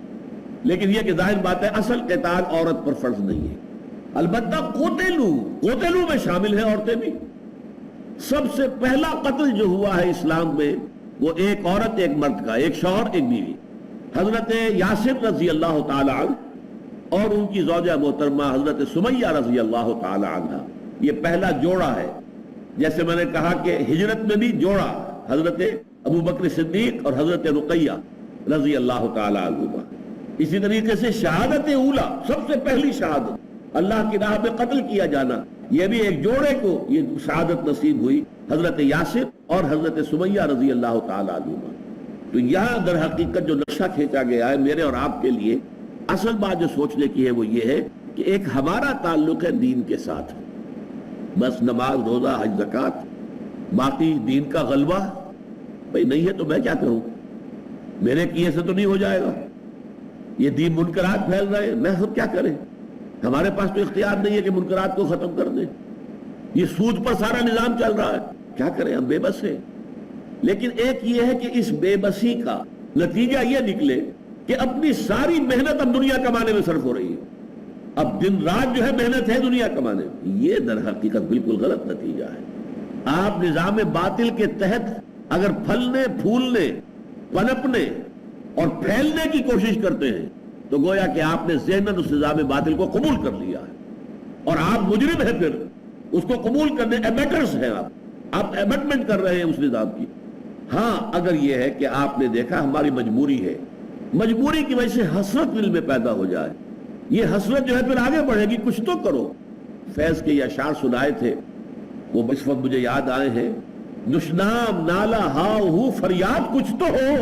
لیکن یہ کہ ظاہر بات ہے اصل قتال عورت پر فرض نہیں ہے. البتہ قتلوا میں شامل ہے عورتیں بھی. سب سے پہلا قتل جو ہوا ہے اسلام میں وہ ایک عورت ایک مرد کا، ایک شوہر ایک بیوی. حضرت یاسر رضی اللہ تعالی عنہ اور ان کی زوجہ محترمہ حضرت سمیہ رضی اللہ تعالی عنہ، یہ پہلا جوڑا ہے. جیسے میں نے کہا کہ ہجرت میں بھی جوڑا حضرت ابو بکر صدیق اور حضرت رقیہ رضی اللہ تعالی عنہ. اسی طریقے سے شہادت اولا، سب سے پہلی شہادت اللہ کی راہ میں قتل کیا جانا، یہ بھی ایک جوڑے کو یہ شہادت نصیب ہوئی، حضرت یاسر اور حضرت سمیہ رضی اللہ تعالی عنہ. تو یہاں در حقیقت جو نقشہ کھینچا گیا ہے میرے اور آپ کے لیے، اصل بات جو سوچنے کی ہے وہ یہ ہے کہ ایک ہمارا تعلق ہے دین کے ساتھ. بس نماز روزہ حج زکوٰۃ، باقی دین کا غلبہ بھئی نہیں ہے تو میں کیا کروں، میرے کیے سے تو نہیں ہو جائے گا. یہ دین منکرات پھیل رہے ہیں، میں ہم کیا کریں، ہمارے پاس تو اختیار نہیں ہے کہ منکرات کو ختم کر دیں. یہ سود پر سارا نظام چل رہا ہے، کیا کریں، ہم بے بس ہیں. لیکن ایک یہ ہے کہ اس بے بسی کا نتیجہ یہ نکلے کہ اپنی ساری محنت اب دنیا کمانے میں صرف ہو رہی ہے. اب دن رات جو ہے محنت ہے دنیا کمانے میں. یہ در حقیقت بالکل غلط نتیجہ ہے. آپ نظام باطل کے تحت اگر پھلنے پھولنے پنپنے اور پھیلنے کی کوشش کرتے ہیں تو گویا کہ آپ نے ذہناً اس نظام باطل کو قبول کر لیا ہے اور آپ مجرم ہیں. پھر اس کو قبول کرنے ایبیٹرز ہیں، آپ ایبٹمنٹ کر رہے ہیں اس نظام کی. ہاں اگر یہ ہے کہ آپ نے دیکھا ہماری مجبوری ہے، مجبوری کی وجہ سے حسرت دل میں پیدا ہو جائے، یہ حسرت جو ہے پھر آگے بڑھے گی. کچھ تو کرو. فیض کے یہ اشعار سنائے تھے وہ اس وقت مجھے یاد آئے ہیں. دشنام نالا ہاؤ ہو فریاد کچھ تو ہو،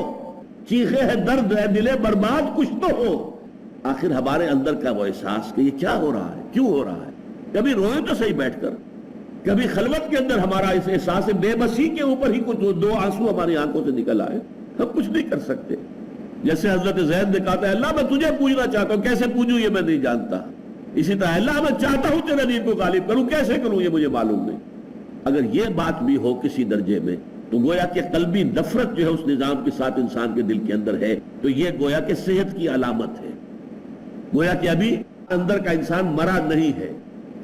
چیخے ہے درد ہے دلے برباد کچھ تو ہو. آخر ہمارے اندر کا وہ احساس کہ یہ کیا ہو رہا ہے، کیوں ہو رہا ہے. کبھی روئے تو صحیح بیٹھ کر، کبھی خلوت کے اندر ہمارا اس احساس بے بسی کے اوپر ہی کچھ دو آنسو ہماری آنکھوں سے نکل آئے. ہم کچھ نہیں کر سکتے. جیسے حضرت زید نے کہا تھا اللہ میں تجھے پوجنا چاہتا ہوں، کیسے پوجوں یہ میں نہیں جانتا. اسی طرح اللہ میں چاہتا ہوں تیرے دین کو غالب کروں، کیسے کروں یہ مجھے معلوم نہیں. اگر یہ بات بھی ہو کسی درجے میں تو گویا کہ قلبی نفرت جو ہے اس نظام کے ساتھ انسان کے دل کے اندر ہے، تو یہ گویا کہ صحت کی علامت ہے. گویا کہ ابھی اندر کا انسان مرا نہیں ہے،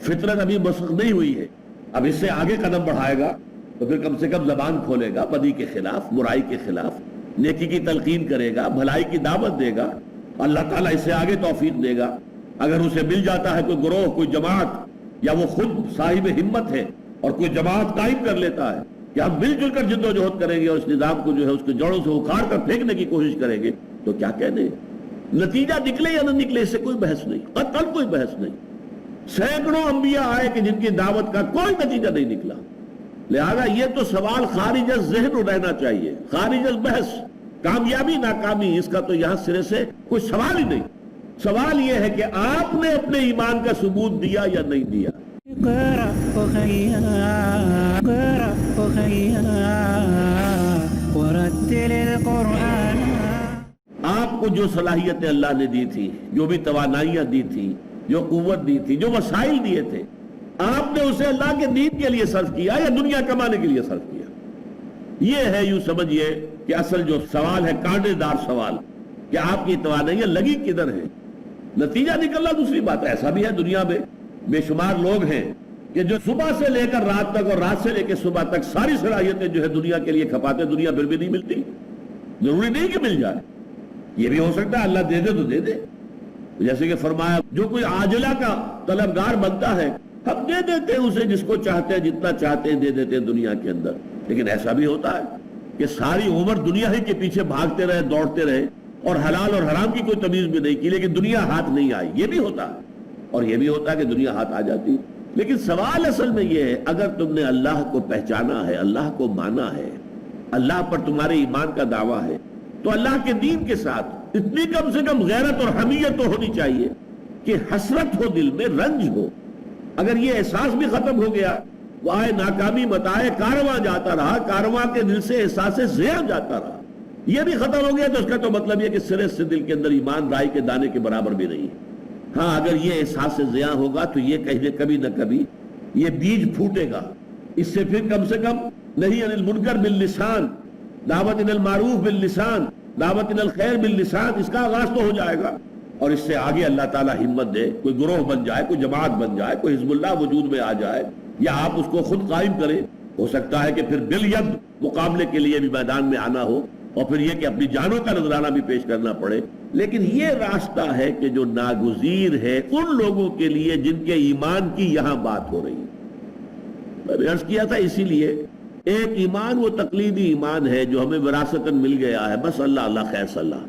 فطرت ابھی مسخ نہیں ہوئی ہے. اب اس سے آگے قدم بڑھائے گا تو پھر کم سے کم زبان کھولے گا، بدی کے خلاف، برائی کے خلاف، نیکی کی تلقین کرے گا، بھلائی کی دعوت دے گا. اللہ تعالیٰ اس سے آگے توفیق دے گا. اگر اسے مل جاتا ہے کوئی گروہ، کوئی جماعت، یا وہ خود صاحب ہمت ہے اور کوئی جماعت قائم کر لیتا ہے کہ ہم مل جل کر جد و جہد کریں گے اور اس نظام کو جو ہے اس کے جڑوں سے اکھاڑ کر پھینکنے کی کوشش کریں گے، تو کیا کہنے. نتیجہ نکلے یا نہ نکلے اس سے کوئی بحث نہیں، قطعاً کوئی بحث نہیں. سینکڑوں انبیاء آئے کہ جن کی دعوت کا کوئی نتیجہ نہیں نکلا. لہذا یہ تو سوال خارج از ذہن رہنا چاہیے، خارج از بحث. کامیابی ناکامی اس کا تو یہاں سرے سے کوئی سوال ہی نہیں. سوال یہ ہے کہ آپ نے اپنے ایمان کا ثبوت دیا یا نہیں دیا. اقرأ أخيا اقرأ أخيا ورتل القرآن. آپ کو جو صلاحیتیں اللہ نے دی تھی، جو بھی توانائیاں دی تھی، جو قوت دی تھی، جو وسائل دیے تھے، آپ نے اسے اللہ کے دین کے لیے صرف کیا یا دنیا کمانے کے لیے صرف کیا؟ یہ ہے، یوں سمجھیے کہ اصل جو سوال ہے، کانٹے دار سوال، کہ آپ کی توانائیاں لگی کدھر ہیں؟ نتیجہ نکلنا دوسری بات ہے۔ ایسا بھی ہے دنیا میں بے شمار لوگ ہیں کہ جو صبح سے لے کر رات تک اور رات سے لے کے صبح تک ساری صلاحیتیں جو ہے دنیا کے لیے کھپاتے، دنیا پھر بھی نہیں ملتی۔ ضروری نہیں کہ مل جائے، یہ بھی ہو سکتا ہے اللہ دے دے تو دے دے، جیسے کہ فرمایا جو کوئی عاجلہ کا طلبگار بنتا ہے ہم دے دیتے ہیں اسے، جس کو چاہتے ہیں جتنا چاہتے ہیں دے دیتے ہیں دنیا کے اندر۔ لیکن ایسا بھی ہوتا ہے کہ ساری عمر دنیا ہی کے پیچھے بھاگتے رہے، دوڑتے رہے، اور حلال اور حرام کی کوئی تمیز بھی نہیں کی، لیکن دنیا ہاتھ نہیں آئی۔ یہ بھی ہوتا ہے، اور یہ بھی ہوتا ہے کہ دنیا ہاتھ آ جاتی۔ لیکن سوال اصل میں یہ ہے، اگر تم نے اللہ کو پہچانا ہے، اللہ کو مانا ہے، اللہ پر تمہارے ایمان کا دعویٰ ہے، تو اللہ کے دین کے ساتھ اتنی کم سے کم غیرت اور حمیت تو ہونی چاہیے کہ حسرت ہو، دل میں رنج ہو۔ اگر یہ احساس بھی ختم ہو گیا، وہ آئے ناکامی متائے کارواں جاتا رہا، کارواں کے دل سے احساس زیاں جاتا رہا، یہ بھی ختم ہو گیا، تو اس کا تو مطلب یہ کہ سرے سے دل کے اندر ایمان رائی کے دانے کے برابر بھی نہیں ہے۔ ہاں اگر یہ احساس زیاں ہوگا تو یہ کبھی نہ کبھی یہ بیج پھوٹے گا۔ اس سے پھر کم سے کم نہیں عن المنکر باللسان، دعوت الی المعروف باللسان، دعوت الی الخیر باللسان، اس کا آغاز تو ہو جائے گا، اور اس سے آگے اللہ تعالیٰ ہمت دے، کوئی گروہ بن جائے، کوئی جماعت بن جائے، کوئی حزب اللہ وجود میں آ جائے، یا آپ اس کو خود قائم کریں۔ ہو سکتا ہے کہ پھر بالید مقابلے کے لیے بھی میدان میں آنا ہو، اور پھر یہ کہ اپنی جانوں کا نذرانہ بھی پیش کرنا پڑے۔ لیکن یہ راستہ ہے کہ جو ناگزیر ہے ان لوگوں کے لیے جن کے ایمان کی یہاں بات ہو رہی ہے۔ میں نے عرض کیا تھا، اسی لیے ایک ایمان وہ تقلیدی ایمان ہے جو ہمیں وراثتاً مل گیا ہے، بس اللہ اللہ خیر صلاح۔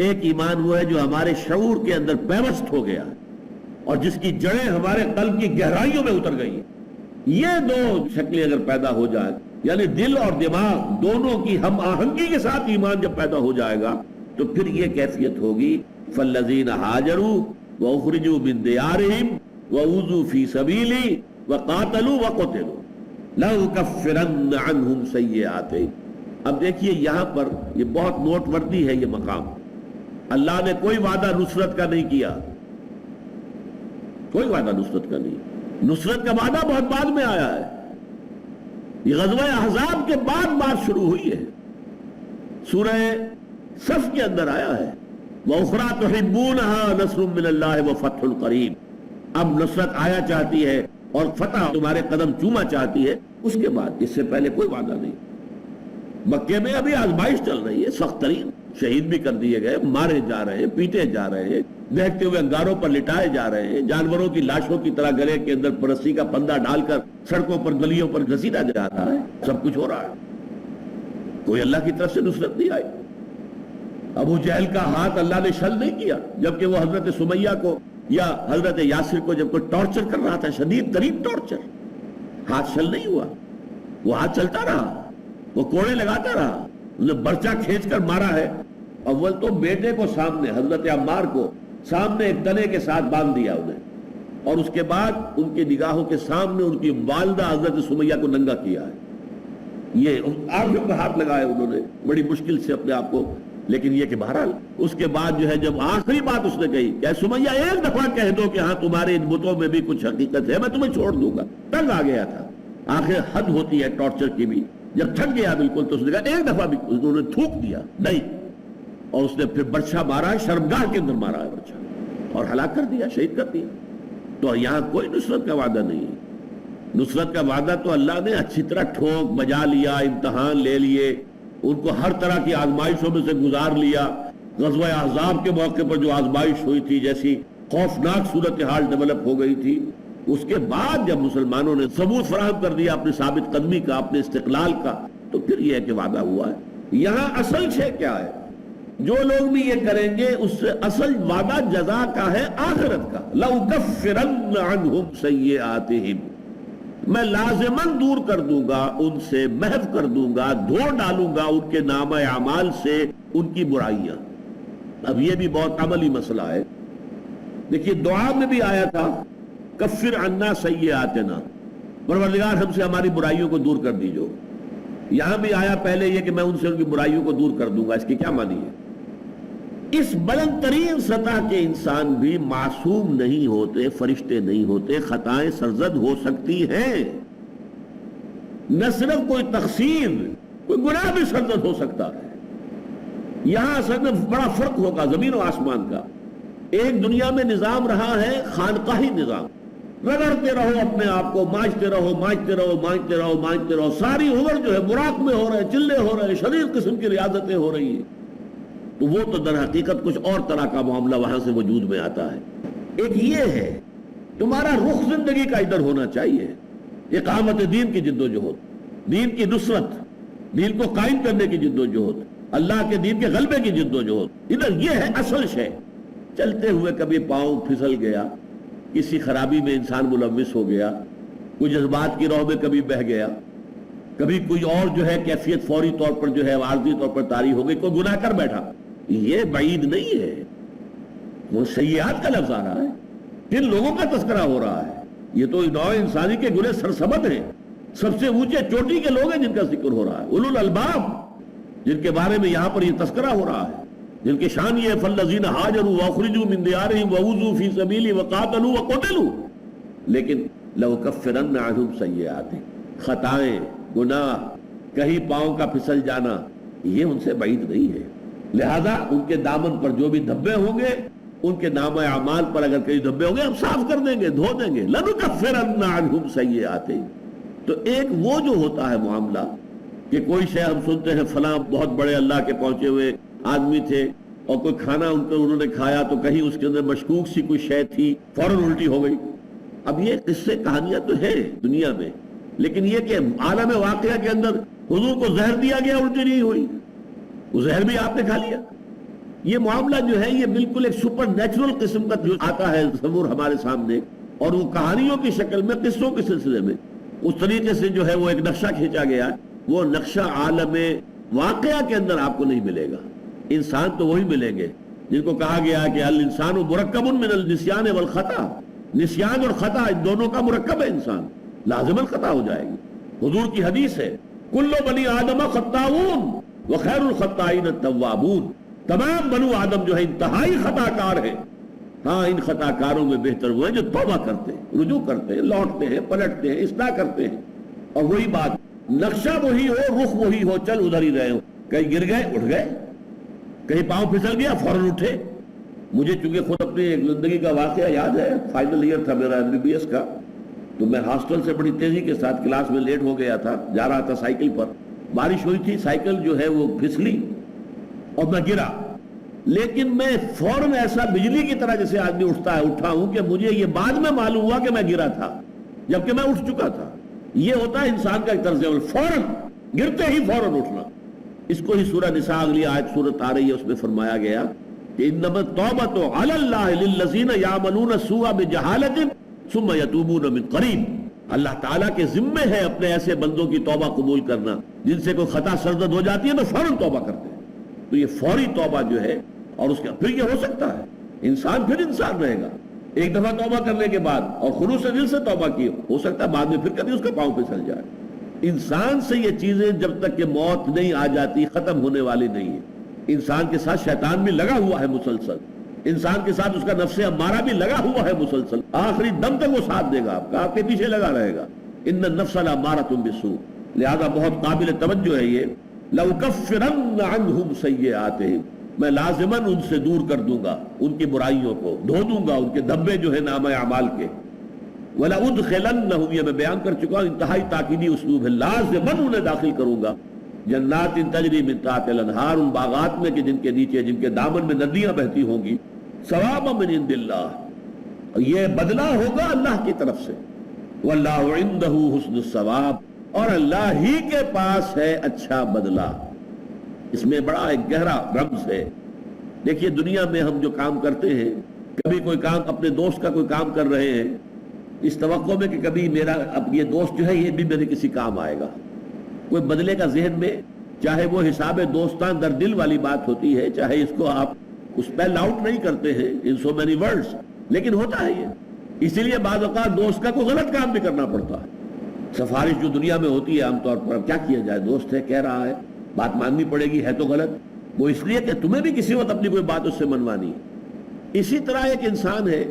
ایک ایمان وہ ہے جو ہمارے شعور کے اندر پیوست ہو گیا ہے، اور جس کی جڑیں ہمارے قلب کی گہرائیوں میں اتر گئی ہیں۔ یہ دو شکلیں اگر پیدا ہو جائیں، یعنی دل اور دماغ دونوں کی ہم آہنگی کے ساتھ ایمان جب پیدا ہو جائے گا، تو پھر یہ کیفیت ہوگی فالذین ہاجروا واخرجوا من دیارہم واوذوا فی سبیلی وقاتلوا وقتلوا لأکفرن عنہم سیئاتہم۔ اب دیکھیے یہاں پر یہ بہت نوٹ وردی ہے یہ مقام۔ اللہ نے کوئی وعدہ نصرت کا نہیں کیا، کوئی وعدہ نصرت کا نہیں۔ نصرت کا وعدہ بہت بعد میں آیا ہے، یہ غزوہ احزاب کے بعد بات شروع ہوئی ہے، سورہ صف کے اندر آیا ہے وَأُخْرَىٰ تُحِبُّونَهَا نَصْرٌ مِّنَ اللَّهِ وَفَتْحٌ قَرِيبٌ۔ اب نصرت آیا چاہتی ہے اور فتح تمہارے قدم چوما چاہتی ہے، اس کے بعد، اس سے پہلے کوئی وعدہ نہیں۔ مکے میں ابھی آزمائش چل رہی ہے سخت ترین، شہید بھی کر دیے گئے، مارے جا رہے ہیں، پیٹے جا رہے ہیں، دیکھتے ہوئے انگاروں پر لٹائے جا رہے ہیں، جانوروں کی لاشوں کی طرح گلے کے اندر رسی کا پندہ ڈال کر سڑکوں پر گلیوں پر گھسیٹا جا رہا ہے، سب کچھ ہو رہا ہے، کوئی اللہ کی طرف سے نصرت نہیں آئی۔ ابو جہل کا ہاتھ اللہ نے شل نہیں کیا، جبکہ وہ حضرت سمیہ کو یا حضرت یاسر کو جب کوئی ٹارچر کر رہا تھا، شدید ترین ٹارچر، ہاتھ شل نہیں ہوا، وہ ہاتھ چلتا رہا، وہ کوڑے لگاتا رہا، انہوں نے برچہ کھینچ کر مارا ہے۔ اول تو بیٹے کو سامنے، حضرت عمار کو سامنے ایک تنے کے ساتھ باندھ دیا انہیں، اور اس کے بعد ان کی نگاہوں کے سامنے ان کی والدہ حضرت سمیہ کو ننگا کیا ہے۔ یہ آنکھوں پہ ہاتھ لگائے انہوں نے بڑی مشکل سے اپنے آپ کو، لیکن یہ کہ بہرحال اس کے بعد جو ہے جب آخری بات اس نے کہی کہ سمیہ ایک دفعہ کہہ دو کہ ہاں تمہارے ان بتوں میں بھی کچھ حقیقت ہے، میں تمہیں چھوڑ دوں گا، تنگ آ گیا تھا۔ آخر حد ہوتی ہے ٹارچر کی بھی، جب تھک گیا بالکل تو اس نے کہا ایک دفعہ بھی، انہوں نے تھوک دیا نہیں، اور اس نے پھر برچھا مارا ہے، شرمگاہ کے اندر مارا ہے برچھا، اور ہلاک کر دیا، شہید کر دیا۔ تو یہاں کوئی نصرت کا وعدہ نہیں ہے۔ نصرت کا وعدہ تو اللہ نے اچھی طرح ٹھوک بجا لیا، امتحان لے لیے، ان کو ہر طرح کی آزمائشوں میں سے گزار لیا۔ غزوہ احزاب کے موقع پر جو آزمائش ہوئی تھی، جیسی خوفناک صورتحال ڈیولپ ہو گئی تھی، اس کے بعد جب مسلمانوں نے ثبوت فراہم کر دیا اپنی ثابت قدمی کا، اپنے استقلال کا، تو پھر یہ ہے کہ وعدہ ہوا ہے۔ یہاں اصل شے کیا ہے؟ جو لوگ بھی یہ کریں گے اس سے اصل وعدہ جزا کا ہے، آخرت کا۔ لَأُكَفِّرَنَّ عَنْهُمْ سَيِّئَاتِهِمْ، میں لازماً دور کر دوں گا ان سے، محو کر دوں گا، دھو ڈالوں گا ان کے نام اعمال سے ان کی برائیاں۔ اب یہ بھی بہت عملی مسئلہ ہے۔ دیکھیے دعا میں بھی آیا تھا کفر عنا سیئاتنا، پروردگار ہم سے ہماری برائیوں کو دور کر دیجو۔ یہاں بھی آیا پہلے یہ کہ میں ان سے ان کی برائیوں کو دور کر دوں گا۔ اس کی کیا معنی ہے؟ اس بلند ترین سطح کے انسان بھی معصوم نہیں ہوتے، فرشتے نہیں ہوتے، خطائیں سرزد ہو سکتی ہیں۔ نہ صرف کوئی تقصیر، کوئی گناہ بھی سرزد ہو سکتا ہے۔ یہاں اصل میں بڑا فرق ہوگا زمین و آسمان کا۔ ایک دنیا میں نظام رہا ہے خانقاہی نظام، رگڑتے رہو اپنے آپ کو، مانجتے رہو مانجتے رہو مانجتے رہو مانجتے رہو، ساری عمر جو ہے براق میں ہو رہے، چلے ہو رہے، شدید قسم کی ریاضتیں ہو رہی ہیں، تو وہ تو در حقیقت کچھ اور طرح کا معاملہ وہاں سے وجود میں آتا ہے۔ ایک یہ ہے تمہارا رخ زندگی کا ادھر ہونا چاہیے، اقامت دین کی جد و جہد، دین کی نصرت، دین کو قائم کرنے کی جد و جہد، اللہ کے دین کے غلبے کی جد و جہد، ادھر یہ ہے اصل شے۔ چلتے ہوئے کبھی پاؤں پھسل گیا، کسی خرابی میں انسان ملوث ہو گیا، کوئی جذبات کی راہ میں کبھی بہہ گیا، کبھی کوئی اور جو ہے کیفیت فوری طور پر جو ہے عارضی طور پر طاری ہو گئی، کوئی گناہ کر بیٹھا، یہ بعید نہیں ہے۔ وہ سیئات کا لفظ آ رہا ہے، جن لوگوں کا تذکرہ ہو رہا ہے، یہ تو نوع انسانی کے گناہ سرسبد ہیں، سب سے اونچے چوٹی کے لوگ ہیں جن کا ذکر ہو رہا ہے، اولو الالباب، جن کے بارے میں یہاں پر یہ تذکرہ ہو رہا ہے، جن کی شان یہ ہے فالذین ہاجروا واخرجوا من دیارہم ووذوا فی سبیلی وقاتلوا وقتلوا، لیکن لأکفرن عنہم سیئاتہم، خطائیں، گناہ، کہیں پاؤں کا پھسل جانا، یہ ان سے بعید نہیں ہے۔ لہذا ان کے دامن پر جو بھی دھبے ہوں گے، ان کے نامہ اعمال پر اگر کئی دھبے ہوں گے ہم صاف کر دیں گے، دھو دیں گے، لنکفرن عنہم سیئاتہم۔ تو ایک وہ جو ہوتا ہے معاملہ کہ کوئی شے ہم سنتے ہیں فلاں بہت بڑے اللہ کے پہنچے ہوئے آدمی تھے، اور کوئی کھانا انہوں نے کھایا تو کہیں اس کے اندر مشکوک سی کوئی شے تھی، فوراً الٹی ہو گئی۔ اب یہ قصے کہانیاں تو ہے دنیا میں، لیکن یہ کہ عالم واقعہ کے اندر حضور کو زہر دیا گیا، الٹی نہیں ہوئی، وہ زہر بھی آپ نے کھا لیا۔ یہ معاملہ جو ہے یہ بالکل ایک سپر نیچرل قسم کا جو آتا ہے تصور ہمارے سامنے، اور وہ کہانیوں کی شکل میں، قصوں کے سلسلے میں اس طریقے سے جو ہے وہ ایک نقشہ کھینچا گیا، وہ نقشہ عالم واقعہ کے اندر آپ کو نہیں ملے گا۔ انسان تو وہی ملیں گے جن کو کہا گیا کہ الانسان مرکب من النسیان والخطا، نسیان اور خطا ان دونوں کا مرکب ہے، انسان لازماً خطا ہو جائے گی۔ حضور کی حدیث ہے کل بنی آدم خطاؤون وخیر الخطائین التوابون، تمام بنو آدم جو ہے انتہائی خطا کار ہیں، ہاں ان خطا کاروں میں بہتر وہ ہیں جو توبہ کرتے ہیں، رجوع کرتے ہیں، لوٹتے ہیں، پلٹتے ہیں، اصلاح کرتے ہیں۔ اور وہی بات، نقشہ وہی ہو، رخ وہی ہو، چل ادھر ہی رہے ہو، کہیں گر گئے اٹھ گئے، کہیں پاؤں پھسل گیا فوراً اٹھے۔ مجھے چونکہ خود اپنی ایک زندگی کا واقعہ یاد ہے، فائنل ایئر تھا میرا MBBS کا، تو میں ہاسٹل سے بڑی تیزی کے ساتھ کلاس میں لیٹ ہو گیا تھا، جا رہا تھا سائیکل پر، بارش ہوئی تھی، سائیکل جو ہے وہ پھسلی اور میں گرا، لیکن میں فوراً ایسا بجلی کی طرح جیسے آدمی اٹھتا ہے اٹھا ہوں کہ مجھے یہ بعد میں معلوم ہوا کہ میں گرا تھا جبکہ میں اٹھ چکا تھا۔ یہ ہوتا ہے انسان کا ایک طرز عمل، فوراً گرتے ہی فوراً اٹھنا۔ اس کو ہی سورہ نساء اگلی آیت سورت آ رہی ہے، اس میں فرمایا گیا کہ انما التوبۃ علی اللہ للذین یعملون السوء بجہالۃ ثم یتوبون من قریب، اللہ تعالیٰ کے ذمے ہے اپنے ایسے بندوں کی توبہ قبول کرنا جن سے کوئی خطا سرزد ہو جاتی ہے تو فوراً توبہ کرتے ہیں۔ تو یہ فوری توبہ جو ہے، اور اس کا پھر یہ ہو سکتا ہے انسان پھر انسان رہے گا، ایک دفعہ توبہ کرنے کے بعد اور خلوص دل سے توبہ کی، ہو سکتا ہے بعد میں پھر کبھی اس کا پاؤں پھسل جائے۔ انسان سے یہ چیزیں جب تک کہ موت نہیں آ جاتی ختم ہونے والی نہیں ہے۔ انسان کے ساتھ شیطان بھی لگا ہوا ہے مسلسل، انسان کے ساتھ اس کا نفس امارہ بھی لگا ہوا ہے مسلسل، آخری دم تک وہ ساتھ دے گا آپ کے پیچھے لگا رہے گا۔ ان النفس لامارۃ بالسوء، لہذا بہت قابل توجہ ہے یہ، لأکفرن عنہم سیئاتہم، میں لازماً ان سے دور کر دوں گا ان کی برائیوں کو، دھو دوں گا ان کے دھبے جو ہے نامہ اعمال کے۔ وَلَأُدْخِلَنَّهُمْ، یہ میں بیان کر چکا ہوں، انتہائی تاکیدی اسلوب ہے، لازماً انہیں داخل کروں گا جنات تجری من تحتہا الانہار، ان باغات میں کہ جن کے نیچے، جن کے دامن میں ندیاں بہتی ہوں گی، ثوابا من عند اللہ، یہ بدلہ ہوگا اللہ کی طرف سے، واللہ عندہ حسن الثواب، اور اللہ ہی کے پاس ہے اچھا بدلہ۔ اس میں بڑا ایک گہرا رمز ہے۔ دیکھیے دنیا میں ہم جو کام کرتے ہیں، کبھی کوئی کام اپنے دوست کا کوئی کام کر رہے ہیں اس توقع میں کہ کبھی میرا اب یہ دوست جو ہے یہ بھی میرے کسی کام آئے گا، کوئی بدلے کا ذہن میں، چاہے وہ حساب دوستان در دل والی بات ہوتی ہے، چاہے اس کو آپ اس پہ آؤٹ نہیں کرتے ہیں ان سو مینی ورڈز، لیکن ہوتا ہے یہ۔ اسی لیے بعض اوقات دوست کا کوئی غلط کام بھی کرنا پڑتا ہے۔ سفارش جو دنیا میں ہوتی ہے عام طور پر، اب کیا کیا جائے، دوست ہے کہہ رہا ہے، بات ماننی پڑے گی، ہے تو غلط، وہ اس لیے کہ تمہیں بھی کسی وقت اپنی کوئی بات اس سے منوانی ہے. اسی طرح ایک انسان ہے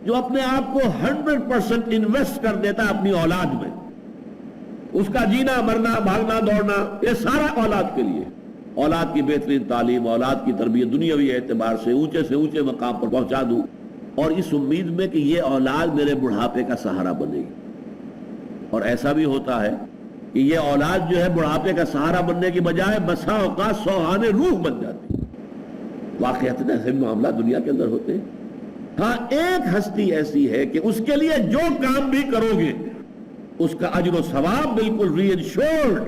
جو اپنے آپ کو 100% انویسٹ کر دیتا ہے اپنی اولاد میں. اس کا جینا مرنا بھاگنا دوڑنا یہ سارا اولاد کے لیے. اولاد کی بہترین تعلیم، اولاد کی تربیت دنیاوی اعتبار سے اونچے مقام پر پہنچا دوں، اور اس امید میں کہ یہ اولاد میرے بڑھاپے کا سہارا بنے گی. اور ایسا بھی ہوتا ہے کہ یہ اولاد جو ہے بڑھاپے کا سہارا بننے کی بجائے بسا اوقات سوہانے روح بن جاتی. واقعات ایسے معاملات دنیا کے اندر ہوتے ہیں. ہاں ایک ہستی ایسی ہے کہ اس کے لیے جو کام بھی کرو گے اس کا اجر و ثواب بالکل ری انشورڈ،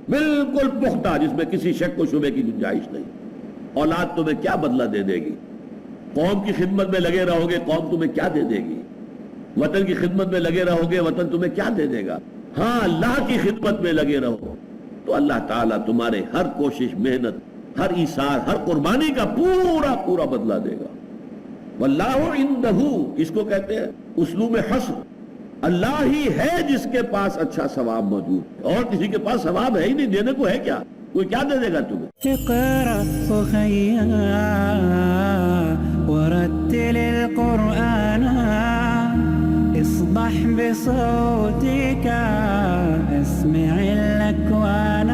بالکل پختہ، جس میں کسی شک و شبے کی گنجائش نہیں. اولاد تمہیں کیا بدلہ دے دے گی؟ قوم کی خدمت میں لگے رہو گے، قوم تمہیں کیا دے دے گی؟ وطن کی خدمت میں لگے رہو گے، وطن تمہیں کیا دے دے گا؟ ہاں اللہ کی خدمت میں لگے رہو تو اللہ تعالیٰ تمہارے ہر کوشش، محنت، ہر ایثار، ہر قربانی کا پورا بدلہ دے گا. واللہ عندہ، اس کو کہتے ہیں اسلوب حسن. اللہ ہی ہے جس کے پاس اچھا ثواب موجود ہے، اور کسی کے پاس ثواب ہے ہی نہیں. دینے کو ہے کیا؟ کوئی کیا دے دے گا تمہیں؟ اقرأ أخيا ورتل القرآن اصبح بصوتك اسمع الأكوان